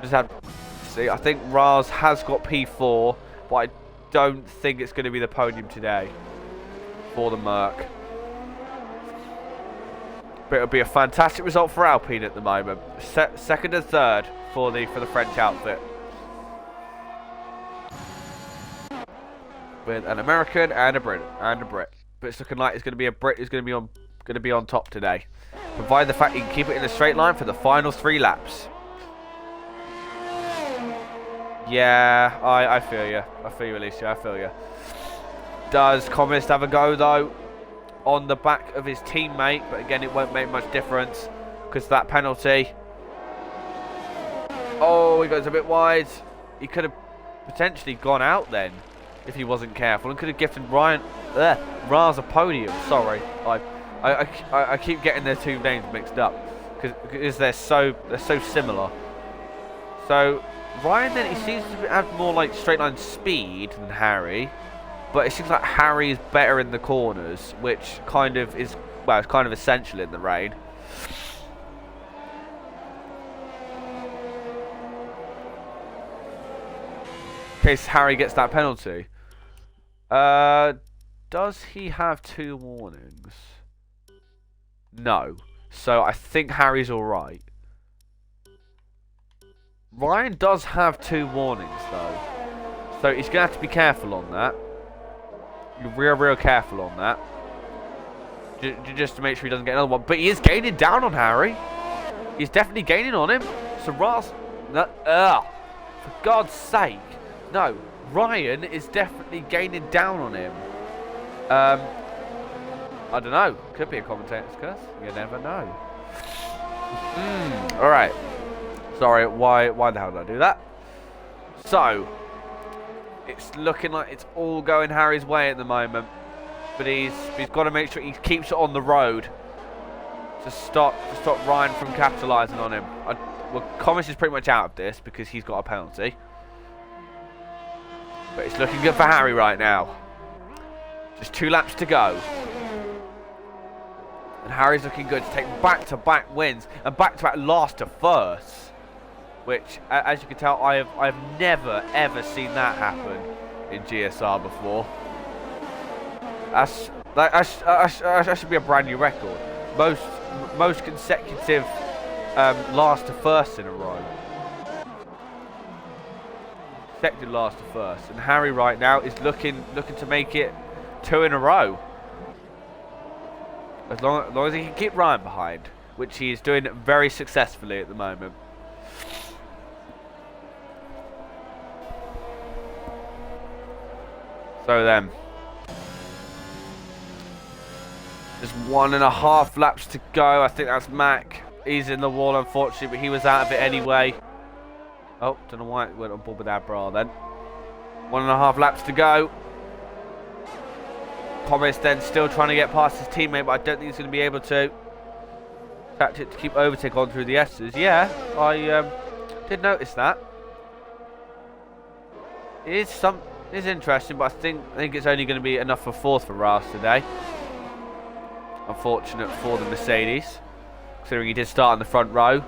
Speaker 1: just have to see. I think Raz has got P4, but I don't think it's going to be the podium today for the Merc. But it'll be a fantastic result for Alpine at the moment. Second and third for the French outfit, with an American and a Brit But it's looking like it's going to be a Brit who's going to be on top today, provided the fact he can keep it in a straight line for the final 3 laps. Yeah, I feel you. I feel you, Alicia. I feel you. Does Communist have a go, though, on the back of his teammate? But again, it won't make much difference because of that penalty. Oh, he goes a bit wide. He could have potentially gone out then if he wasn't careful, and could have gifted Raz a podium. Sorry, I keep getting their 2 names mixed up because they're so similar. So Ryan, then, he seems to have more like straight line speed than Harry, but it seems like Harry is better in the corners, which kind of is, well, it's kind of essential in the rain. In case Harry gets that penalty. Does he have 2 warnings? No. So I think Harry's alright. Ryan does have 2 warnings though, so he's going to have to be careful on that. Real careful on that. Just to make sure he doesn't get another one. But he is gaining down on Harry. He's definitely gaining on him. So Raz, for God's sake, no. Ryan is definitely gaining down on him. I don't know. Could be a commentator's curse. You never know. All right. Sorry, why the hell did I do that? So, it's looking like it's all going Harry's way at the moment. But he's got to make sure he keeps it on the road to stop Ryan from capitalising on him. Well, Thomas is pretty much out of this because he's got a penalty. But it's looking good for Harry right now. Just 2 laps to go. And Harry's looking good to take back-to-back wins and back-to-back last to first. Which, as you can tell, I've never ever seen that happen in GSR before. That should be a brand new record. Most consecutive last to first in a row. Consecutive last to first, and Harry right now is looking to make it 2 in a row. As long as he can keep Ryan behind, which he is doing very successfully at the moment. So then, just 1.5 laps to go. I think that's Mac. He's in the wall, unfortunately, but he was out of it anyway. Oh, don't know why it went on board with Abra then. 1.5 laps to go. Thomas then still trying to get past his teammate, but I don't think he's going to be able to. Tactic to keep overtake on through the S's. Yeah, I did notice that. It is interesting, but I think it's only going to be enough for 4th for Rouse today. Unfortunate for the Mercedes, considering he did start in the front row.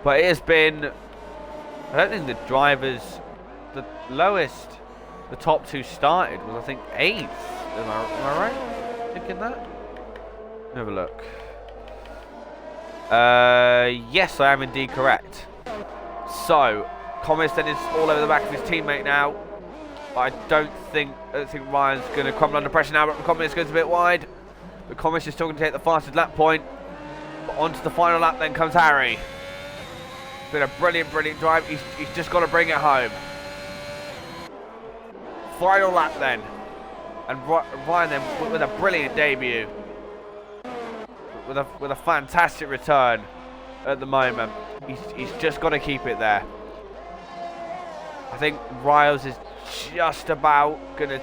Speaker 1: But it has been, I don't think the drivers, the lowest the top 2 started was, I think, 8th. Am I right thinking that? Let me have a look. Yes, I am indeed correct. So, Thomas then is all over the back of his teammate now. But I don't think Ryan's going to crumble under pressure now, but Thomas goes a bit wide. But Thomas is still going to take the fastest lap point. But onto the final lap then comes Harry. It's been a brilliant, brilliant drive. He's just got to bring it home. Final lap then. And Ryan then with a brilliant debut. With a fantastic return at the moment. He's just got to keep it there. I think Riles is just about going to...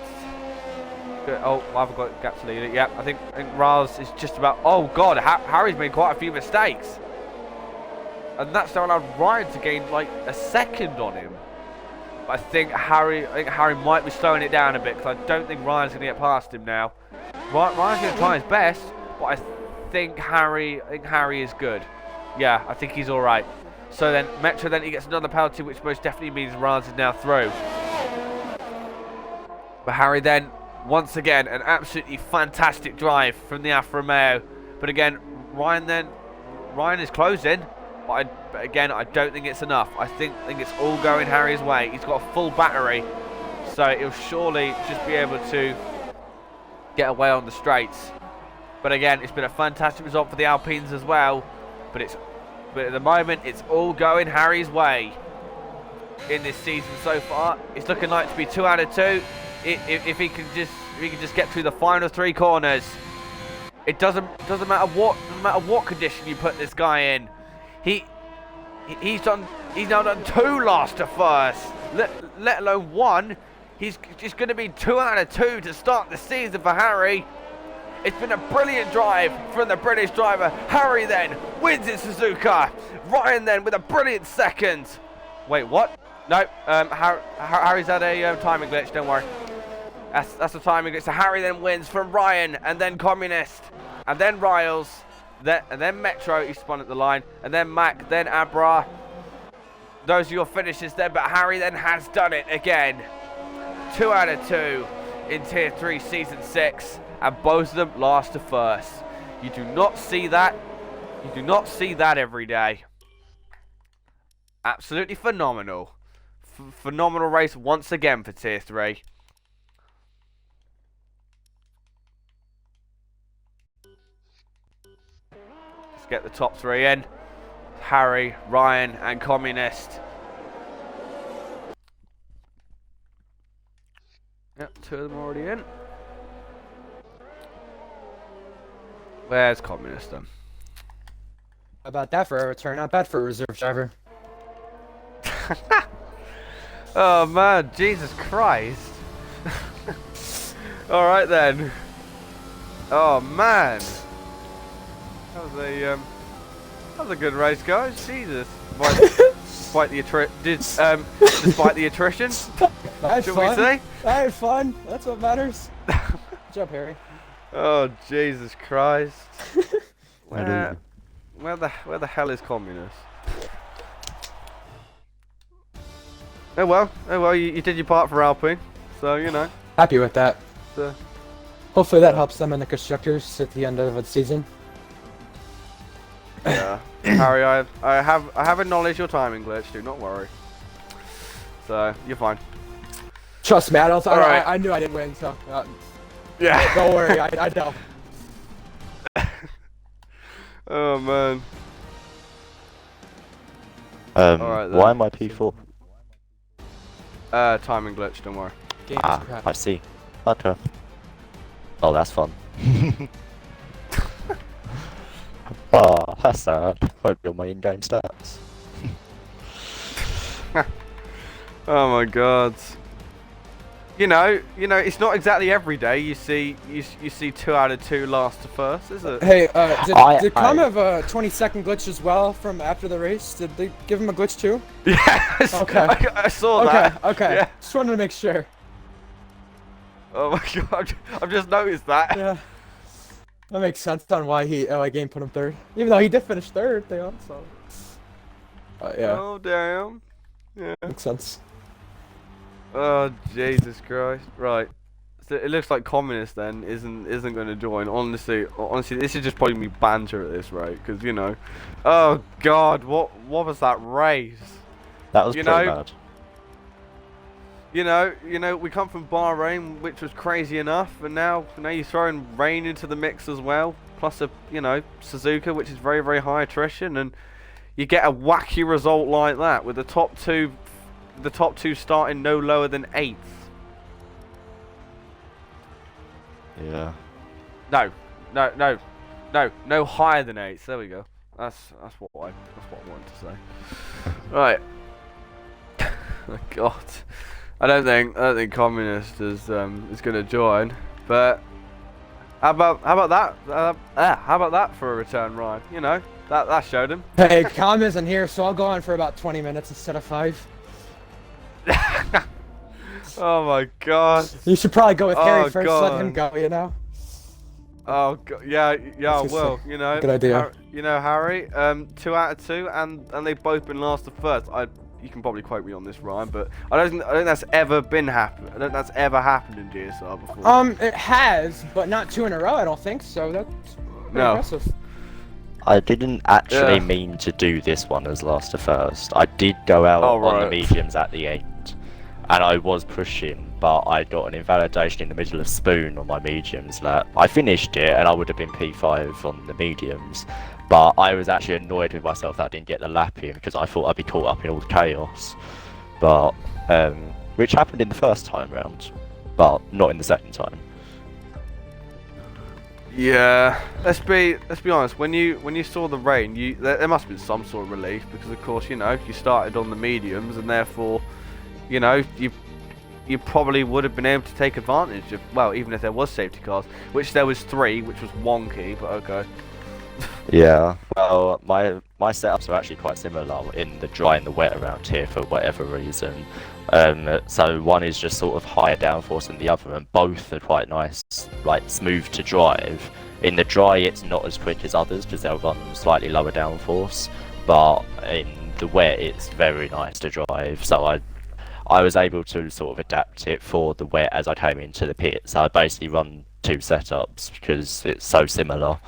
Speaker 1: Oh, I've got gap to lead it. Yeah, I think Riles is just about... Oh, God, Harry's made quite a few mistakes. And that's now allowed Ryan to gain, like, a second on him. But I think Harry might be slowing it down a bit, because I don't think Ryan's going to get past him now. Ryan's going to try his best, but I think Harry is good. Yeah, I think he's all right. So then Metro, then he gets another penalty, which most definitely means Ryan's is now through. But Harry then, once again, an absolutely fantastic drive from the Alfa Romeo. But again, Ryan is closing. But again, I don't think it's enough. I think it's all going Harry's way. He's got a full battery, so he'll surely just be able to get away on the straights. But again, it's been a fantastic result for the Alpines as well. But at the moment, it's all going Harry's way in this season so far. It's looking like to be 2 out of 2. If he can just get through the final 3 corners, it doesn't matter what condition you put this guy in. He's now done 2 last to first, let alone 1. He's just going to be 2 out of 2 to start the season for Harry. It's been a brilliant drive from the British driver. Harry then wins in Suzuka. Ryan then with a brilliant second. Wait, what? No, Harry's had a timing glitch. Don't worry. That's a timing glitch. So Harry then wins from Ryan, and then Communist, and then Riles. And then Metro, he spun at the line, and then Mac, then Abra. Those are your finishes there, but Harry then has done it again. 2 out of 2 in Tier 3 Season 6, and both of them last to first. You do not see that. You do not see that every day. Absolutely phenomenal. Phenomenal race once again for Tier 3. Get the top 3 in. Harry, Ryan, and Communist. Yep, 2 of them already in. Where's Communist then?
Speaker 2: How about that for a return? Not bad for a reserve driver.
Speaker 1: Oh man, Jesus Christ. Alright then. Oh man. That was a good race, guys. Jesus. Despite the attrition. Should we say?
Speaker 2: I had fun. That's what matters. Good job, Harry.
Speaker 1: Oh Jesus Christ. Where the hell is Communist? Oh well, you did your part for Alpine, so you know.
Speaker 2: Happy with that.
Speaker 1: So,
Speaker 2: hopefully that helps them in the constructors at the end of the season.
Speaker 1: yeah, Harry, I have acknowledged your timing glitch. Do not worry. So you're fine.
Speaker 2: Trust me,
Speaker 1: Right.
Speaker 2: I knew I didn't win, so
Speaker 1: yeah.
Speaker 2: Don't worry, I know.
Speaker 1: Oh man.
Speaker 3: Right, why am I P4?
Speaker 1: Timing glitch. Don't worry.
Speaker 2: Game is crap.
Speaker 3: I see. Okay. Oh, that's fun. Oh, that's sad. Won't be on my in-game stats.
Speaker 1: Oh my God. You know, it's not exactly every day you see 2 out of 2 last to first, is it?
Speaker 2: Hey, did Com have a 20-second glitch as well from after the race? Did they give him a glitch too?
Speaker 1: Yes.
Speaker 2: Okay.
Speaker 1: I saw that.
Speaker 2: Okay.
Speaker 1: Yeah.
Speaker 2: Just wanted to make sure.
Speaker 1: Oh my God, I've just noticed that.
Speaker 2: Yeah. That makes sense on why LA Game put him third, even though he did finish third. So. Yeah.
Speaker 1: Oh damn. Yeah.
Speaker 2: Makes sense.
Speaker 1: Oh Jesus Christ! Right, so it looks like Communist then isn't going to join. Honestly, this is just probably me banter at this rate, because you know, oh God, what was that race?
Speaker 3: That was pretty bad.
Speaker 1: You know, we come from Bahrain, which was crazy enough, and now you're throwing rain into the mix as well, plus Suzuka, which is very very high attrition, and you get a wacky result like that with the top two starting no lower than 8th.
Speaker 3: Yeah.
Speaker 1: No higher than 8th. There we go. That's what I wanted to say. Right. Oh God. I don't think Communist is going to join, but how about that? How about that for a return ride? You know, that showed him.
Speaker 2: Hey, Com isn't here, so I'll go on for about 20 minutes instead of 5.
Speaker 1: Oh my God!
Speaker 2: You should probably go with Harry first.
Speaker 1: God.
Speaker 2: Let him go. You know.
Speaker 1: Oh God, yeah. Well, you know.
Speaker 2: Good idea.
Speaker 1: Harry. 2 out of 2, and they've both been last to first. You can probably quote me on this, Ryan, but I don't think that's ever happened. I don't think that's ever happened in GSR before.
Speaker 2: It has, but not 2 in a row. I don't think so. That's impressive.
Speaker 3: I didn't actually mean to do this one as last to first. I did go out on the mediums at the end, and I was pushing, but I got an invalidation in the middle of Spoon on my mediums lap. I finished it, and I would have been P5 on the mediums, but I was actually annoyed with myself that I didn't get the lap in, because I thought I'd be caught up in all the chaos. But, which happened in the first time round, but not in the second time.
Speaker 1: Yeah, let's be honest. When you saw the rain, there must have been some sort of relief, because of course you started on the mediums, and therefore you probably would have been able to take advantage of, well, even if there was safety cars, which there was 3, which was wonky, but okay.
Speaker 3: Yeah, well, my setups are actually quite similar in the dry and the wet around here for whatever reason. So one is just sort of higher downforce than the other, and both are quite nice, like smooth to drive. In the dry, it's not as quick as others because they'll run slightly lower downforce, but in the wet, it's very nice to drive. So I was able to sort of adapt it for the wet as I came into the pit. So I basically run 2 setups because it's so similar.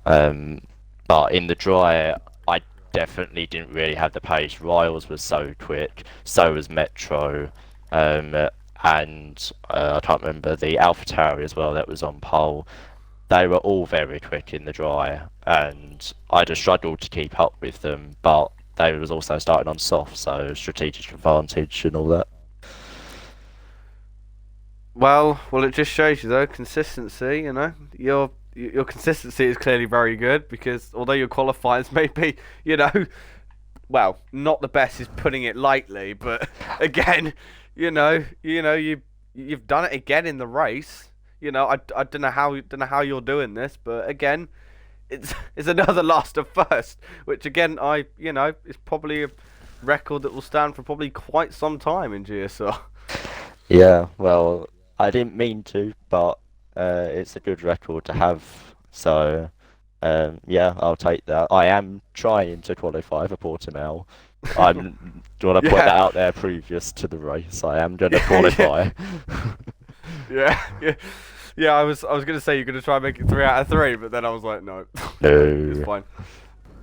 Speaker 3: But in the dry, I definitely didn't really have the pace. Riles was so quick, so was Metro, and I can't remember the Alpha Tower as well that was on pole. They were all very quick in the dry, and I just struggled to keep up with them, but they was also starting on soft, so strategic advantage and all that.
Speaker 1: Well, it just shows you though, consistency, you know, your consistency is clearly very good, because although your qualifiers may be, well, not the best is putting it lightly, but again, you've done it again in the race. I don't know how you're doing this, but again, it's another last to first, which again is probably a record that will stand for probably quite some time in GSR.
Speaker 3: Yeah, well, I didn't mean to, but it's a good record to have, so yeah, I'll take that. I am trying to qualify for Portimao. I'm going to put that out there previous to the race. I am going to qualify.
Speaker 1: Yeah. I was going to say you're going to try and make it 3 out of 3, but then I was like, no, it's fine.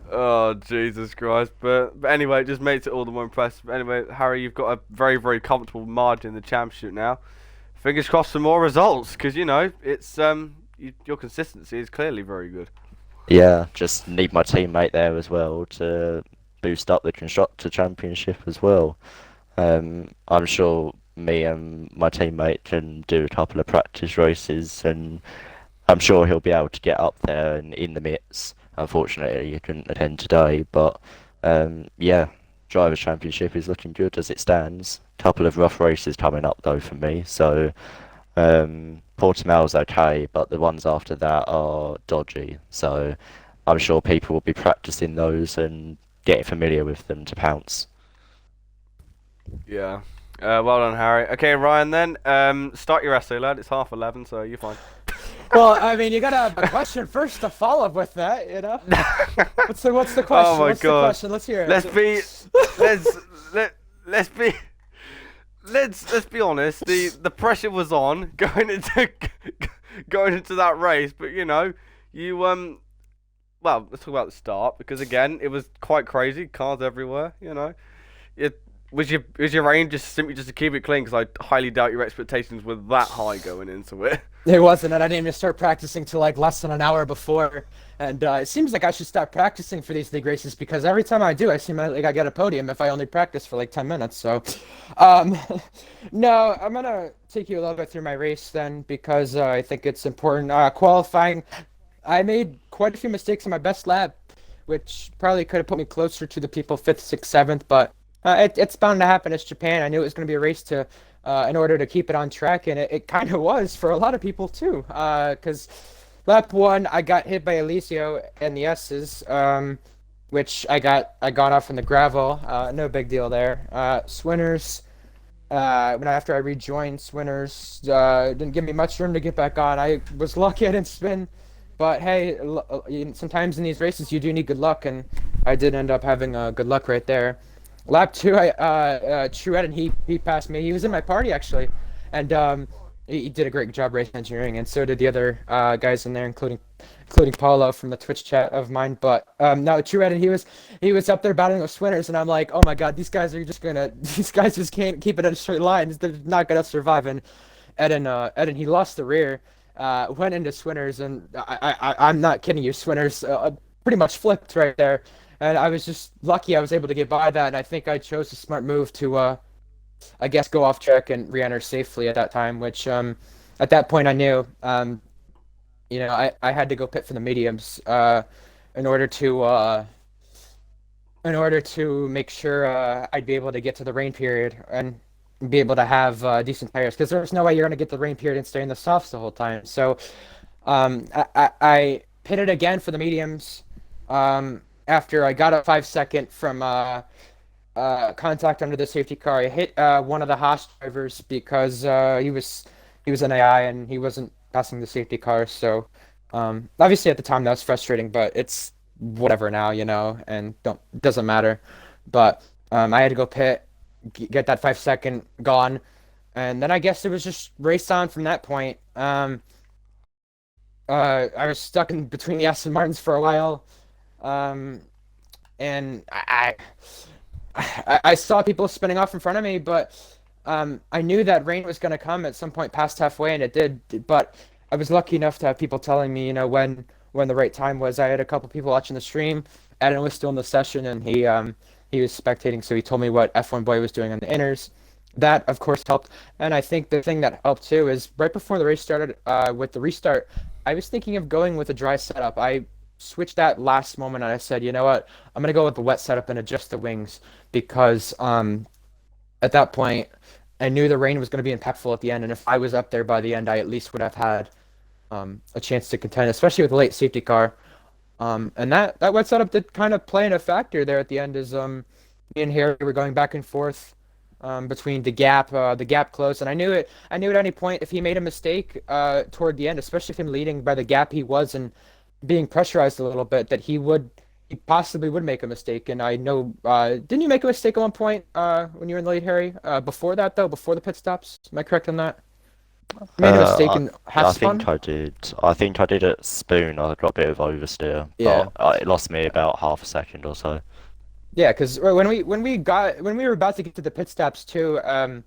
Speaker 1: Oh Jesus Christ! But anyway, it just makes it all the more impressive. Anyway, Harry, you've got a very very comfortable margin in the championship now. Fingers crossed for more results, because it's your consistency is clearly very good.
Speaker 3: Yeah, just need my teammate there as well to boost up the constructor championship as well. I'm sure me and my teammate can do a couple of practice races, and I'm sure he'll be able to get up there and in the mits. Unfortunately, he couldn't attend today, but yeah, Drivers' Championship is looking good as it stands. Couple of rough races coming up though for me, so Portimao's okay, but the ones after that are dodgy. So I'm sure people will be practicing those and getting familiar with them to pounce.
Speaker 1: Yeah. Well done, Harry. Okay, Ryan. Then start your essay, lad. It's 11:30, so you're fine.
Speaker 2: Well, I mean, you gotta have a question first to follow up with that, you know? What's the question?
Speaker 1: Oh my
Speaker 2: What's the
Speaker 1: God.
Speaker 2: question? Let's hear it.
Speaker 1: Let's be honest. The pressure was on going into that race, but you know, you well, let's talk about the start because again, it was quite crazy. Cars everywhere. You know, was your aim just simply just to keep it clean? Because I highly doubt your expectations were that high going into it.
Speaker 2: It wasn't, and I didn't even start practicing till like less than an hour before. And it seems like I should start practicing for these league races because every time I do, I seem like I get a podium if I only practice for like 10 minutes. So, no, I'm gonna take you a little bit through my race then because I think it's important. Qualifying, I made quite a few mistakes on my best lap, which probably could have put me closer to the people 5th, 6th, 7th, but it's bound to happen. It's Japan. I knew it was going to be a race to, in order to keep it on track, and it kind of was for a lot of people too. Because lap 1, I got hit by Eliseo and the S's, which I got off in the gravel. No big deal there. Swinners. After I rejoined Swinners, didn't give me much room to get back on. I was lucky I didn't spin, but hey, sometimes in these races you do need good luck, and I did end up having good luck right there. Lap 2, Truett, and he passed me. He was in my party actually, and he did a great job race engineering, and so did the other guys in there, including Paulo from the Twitch chat of mine. But no, Truett, and he was up there battling with Swinners, and I'm like, oh my God, these guys just can't keep it in a straight line. They're not gonna survive. And Eden, he lost the rear, went into Swinners, and I'm not kidding you, Swinners pretty much flipped right there. And I was just lucky I was able to get by that, and I think I chose a smart move to, I guess, go off track and re-enter safely at that time, which, at that point I knew, you know, I had to go pit for the mediums, in order to make sure, I'd be able to get to the rain period and be able to have, decent tires, because there's no way you're going to get the rain period and stay in the softs the whole time. So, I pitted again for the mediums, after I got a 5-second from contact under the safety car. I hit one of the Haas drivers because he was an AI and he wasn't passing the safety car. So obviously at the time that was frustrating, but it's whatever now, you know, and doesn't matter. But I had to go pit, get that 5-second gone, and then I guess it was just race on from that point. I was stuck in between the Aston Martins for a while. And I saw people spinning off in front of me, but I knew that rain was going to come at some point past halfway, and it did. But I was lucky enough to have people telling me, you know, when the right time was. I had a couple people watching the stream. Adam was still in the session, and he was spectating, so he told me what F1 Boy was doing on the inners. That, of course, helped. And I think the thing that helped, too, is right before the race started, with the restart, I was thinking of going with a dry setup. I switched that last moment, and I said, you know what, I'm going to go with the wet setup and adjust the wings, because at that point, I knew the rain was going to be impactful at the end, and if I was up there by the end, I at least would have had a chance to contend, especially with a late safety car. And that wet setup did kind of play in a factor there at the end, as me and Harry were going back and forth between the gap close, and I knew at any point if he made a mistake toward the end, especially if him leading by the gap he was and being pressurized a little bit, that he possibly would make a mistake. And I know, didn't you make a mistake at one point when you were in the lead, Harry? Before that, though, before the pit stops? Am I correct on that? You made a mistake in half spawn?
Speaker 3: I think I did at Spoon. I got a bit of oversteer,
Speaker 2: Yeah.
Speaker 3: but it lost me about half a second or so.
Speaker 2: Yeah, because when we were about to get to the pit stops too, I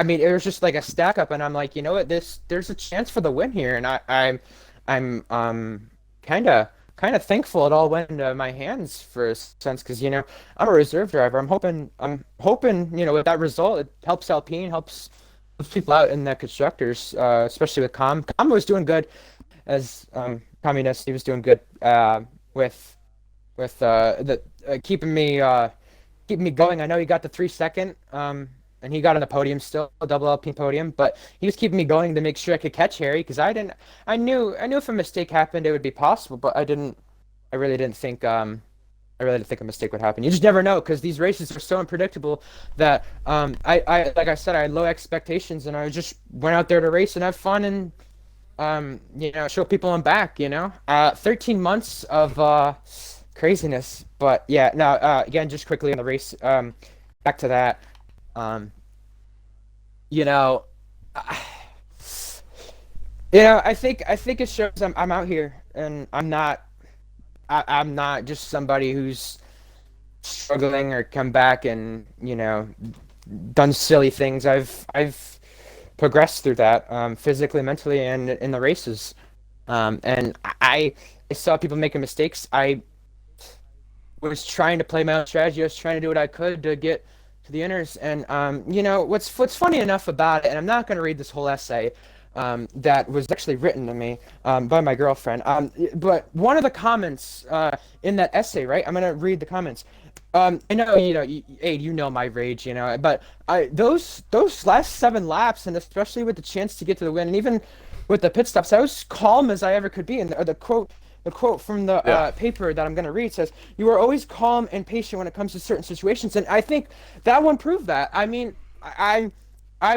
Speaker 2: mean, it was just like a stack up, and I'm like, you know what, there's a chance for the win here, and I'm kind of thankful it all went into my hands for a sense, because, you know, I'm a reserve driver. I'm hoping, you know, with that result, it helps Alpine, helps people out in the constructors, especially with Com. Com was doing good as communist. He was doing good with the keeping me keeping me going. I know he got the 3-second, and he got on the podium still, a double LP podium, but he was keeping me going to make sure I could catch Harry, because I knew if a mistake happened, it would be possible, but I really didn't think a mistake would happen. You just never know, because these races are so unpredictable that I like I said, I had low expectations, and I just went out there to race and have fun and show people I'm back. 13 months of craziness, but yeah. No, again, just quickly on the race. Back to that. I think it shows I'm out here, and I'm not just somebody who's struggling or come back and done silly things. I've progressed through that, physically, mentally, and in the races. And I saw people making mistakes. I was trying to play my own strategy. I was trying to do what I could to get to the inners. And what's funny enough about it, and I'm not going to read this whole essay that was actually written to me by my girlfriend. But one of the comments in that essay, right? I'm going to read the comments. I know, Aid, my rage, but those last 7 laps, and especially with the chance to get to the win, and even with the pit stops, I was calm as I ever could be. And the quote from the paper that I'm going to read says, "You are always calm and patient when it comes to certain situations." And I think that one proved that. I mean, I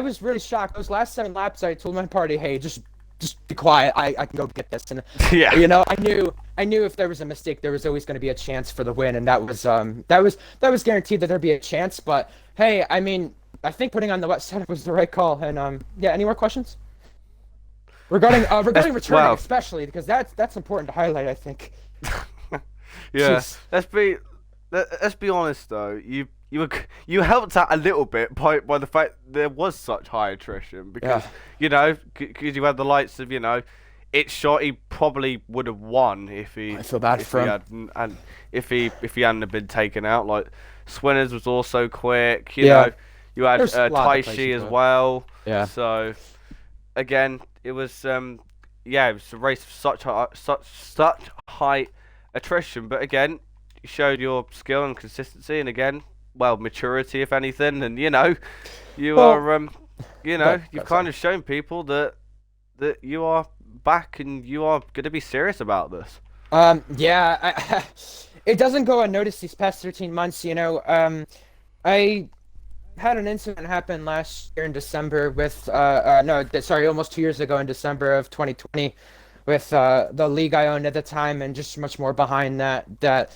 Speaker 2: was really shocked. Those last 7 laps, I told my party, "Hey, just be quiet. I can go get this." And I knew if there was a mistake, there was always going to be a chance for the win, and that was guaranteed that there'd be a chance. But hey, I mean, I think putting on the wet setup was the right call. And any more questions regarding returning, especially because that's important to highlight, I think.
Speaker 1: Yeah,
Speaker 2: Jeez.
Speaker 1: let's be honest though. You helped out a little bit by the fact there was such high attrition, because because you had the lights of it's shot. He probably would have won if he.
Speaker 2: I feel bad for him.
Speaker 1: And if he hadn't have been taken out. Like Swinners was also quick. You had Taishi as well.
Speaker 2: Yeah.
Speaker 1: So again, it was it was a race of such high attrition. But again, you showed your skill and consistency, and again, maturity, if anything. And you've kind of shown people that you are back and you are going to be serious about this.
Speaker 2: It doesn't go unnoticed these past 13 months. I had an incident happen last year in December with almost 2 years ago in December of 2020 with the league I owned at the time, and just much more behind that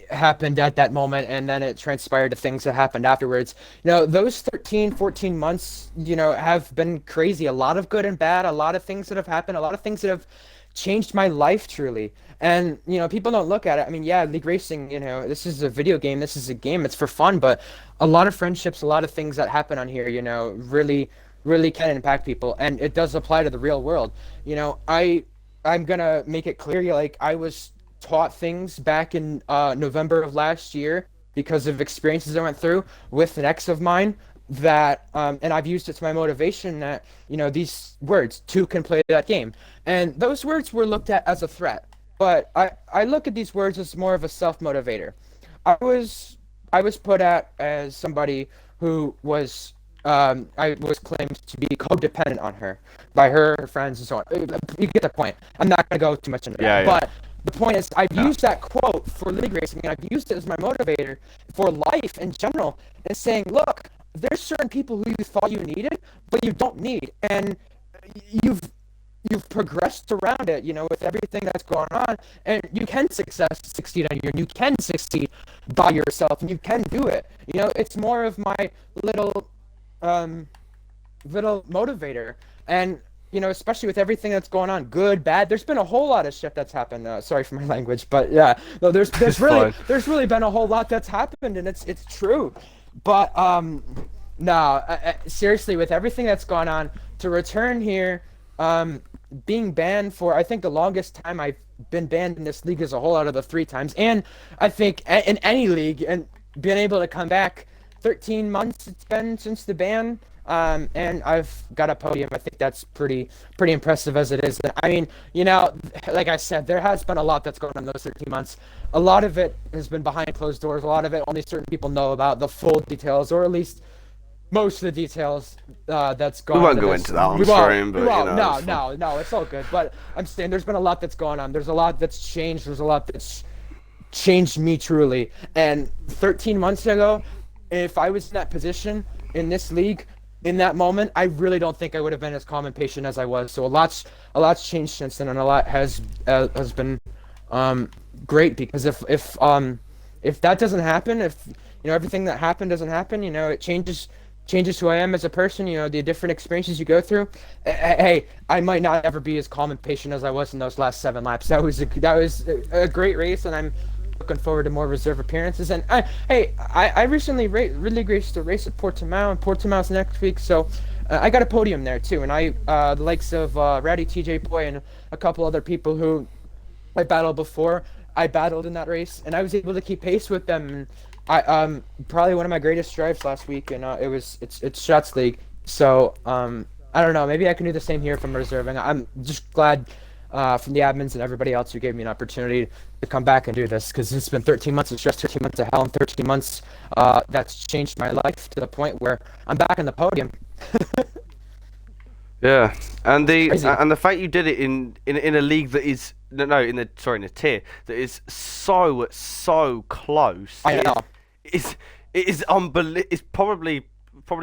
Speaker 2: happened at that moment, and then it transpired to things that happened afterwards. Those 13, 14 months, have been crazy. A lot of good and bad, a lot of things that have happened, a lot of things that have changed my life truly. And people don't look at it. I mean, league racing, this is a video game, this is a game, it's for fun, but a lot of friendships, a lot of things that happen on here, really can impact people, and it does apply to the real world. I'm gonna make it clear, I was taught things back in November of last year because of experiences I went through with an ex of mine that and I've used it to my motivation, that these words, two can play that game, and those words were looked at as a threat, but I look at these words as more of a self-motivator. I was put at as somebody who was I was claimed to be codependent on her by her friends and so on. You get the point. I'm not gonna go too much into that, but the point is, I've used that quote for league racing, and I've used it as my motivator for life in general, and saying, look, there's certain people who you thought you needed, but you don't need, and you've progressed around it, with everything that's going on, and you can succeed on your own, you can succeed by yourself, and you can do it. It's more of my little motivator, and especially with everything that's going on, good, bad. There's been a whole lot of shit that's happened. Sorry for my language, but there's really been a whole lot that's happened, and it's true. But seriously, with everything that's gone on, to return here, being banned for, I think the longest time I've been banned in this league as a whole out of the 3 times, and I think in any league, and being able to come back 13 months it's been since the ban, and I've got a podium. I think that's pretty impressive as it is. I mean, you know, like I said, there has been a lot that's going on in those 13 months. A lot of it has been behind closed doors. A lot of it only certain people know about the full details, or at least most of the details that's gone.
Speaker 1: We won't go into that on stream, but you know,
Speaker 2: no, it's all good. But I'm saying there's been a lot that's gone on. There's a lot that's changed. There's a lot that's changed me truly. And 13 months ago, if I was in that position in this league in that moment, I really don't think I would have been as calm and patient as I was. So a lot's changed since then, and a lot has been great, because if that doesn't happen, if you know everything that happened doesn't happen, you know, it changes who I am as a person, you know, the different experiences you go through. Hey, I might not ever be as calm and patient as I was in those last 7 laps. That was a great race, and I'm looking forward to more reserve appearances. And I recently really graced a race at Portimao, and Portimao's next week, so I got a podium there too. And the likes of Rowdy TJ Boy and a couple other people who I battled before, I battled in that race, and I was able to keep pace with them. And I probably one of my greatest drives last week, and it's Shots League. So I don't know, maybe I can do the same here from reserving. I'm just glad from the admins and everybody else who gave me an opportunity to come back and do this, because it's been 13 months of stress, 13 months of hell, and 13 months that's changed my life to the point where I'm back on the podium.
Speaker 1: Yeah, and the fact you did it in a league that is in a tier that is so close.
Speaker 2: I know.
Speaker 1: It is unbelievable. It's probably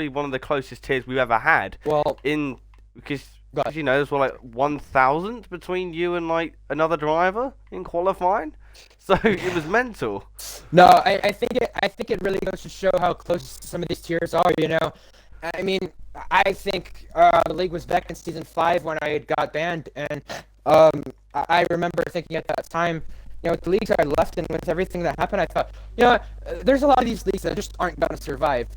Speaker 1: one of the closest tiers we've ever had.
Speaker 2: Well,
Speaker 1: because you know there's like 1,000 between you and like another driver in qualifying, so it was mental.
Speaker 2: No, I think it really goes to show how close some of these tiers are. You know, I mean, I think the league was back in season 5 when I had got banned, and I remember thinking at that time, you know, with the leagues I left and with everything that happened, I thought, you know, there's a lot of these leagues that just aren't going to survive.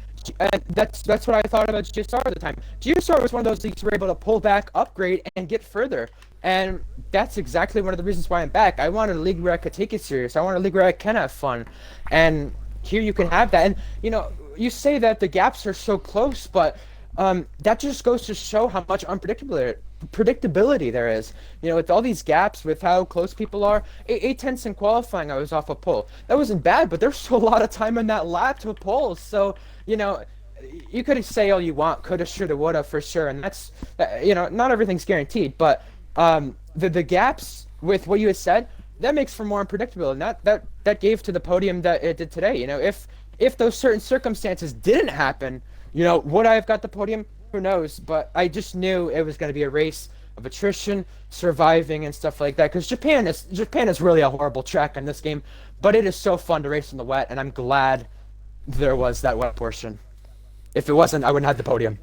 Speaker 2: And that's what I thought about GSR at the time. GSR was one of those leagues we were able to pull back, upgrade, and get further. And that's exactly one of the reasons why I'm back. I wanted a league where I could take it serious. I wanted a league where I can have fun. And here you can have that. And, you know, you say that the gaps are so close, but that just goes to show how much predictability there is. You know, with all these gaps, with how close people are. 8/10 in qualifying, I was off a pole. That wasn't bad, but there's still a lot of time in that lap to pole. So, you know, you could say all you want, coulda, shoulda, woulda, for sure, and that's, you know, not everything's guaranteed. But the gaps with what you had said, that makes for more unpredictable, and that gave to the podium that it did today. You know, if those certain circumstances didn't happen, you know, would I have got the podium? Who knows? But I just knew it was going to be a race of attrition, surviving, and stuff like that. Because Japan is really a horrible track in this game, but it is so fun to race in the wet, and I'm glad there was that wet portion. If it wasn't, I wouldn't have the podium.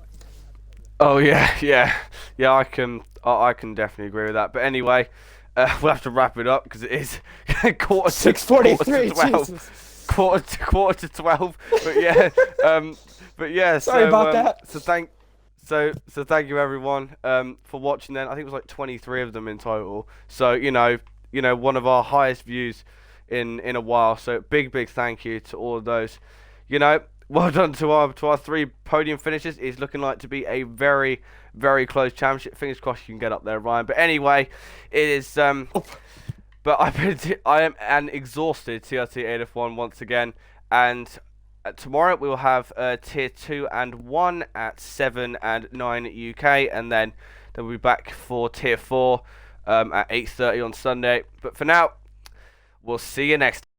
Speaker 1: Oh yeah. I can definitely agree with that. But anyway, we'll have to wrap it up because it is quarter to
Speaker 2: 6:43.
Speaker 1: Quarter to 12. But yeah.
Speaker 2: Sorry about that.
Speaker 1: So thank you everyone for watching. Then I think it was like 23 of them in total. So you know one of our highest views in a while. So big thank you to all of those. You know, well done to our 3 podium finishes. It's looking like to be a very close championship. Fingers crossed you can get up there, Ryan. But anyway, it is. But I am an exhausted TRT AdeF1 once again, and tomorrow we will have tier 2 and 1 at 7 and 9 UK, and then we'll be back for tier 4 at 8:30 on Sunday. But for now, we'll see you next time.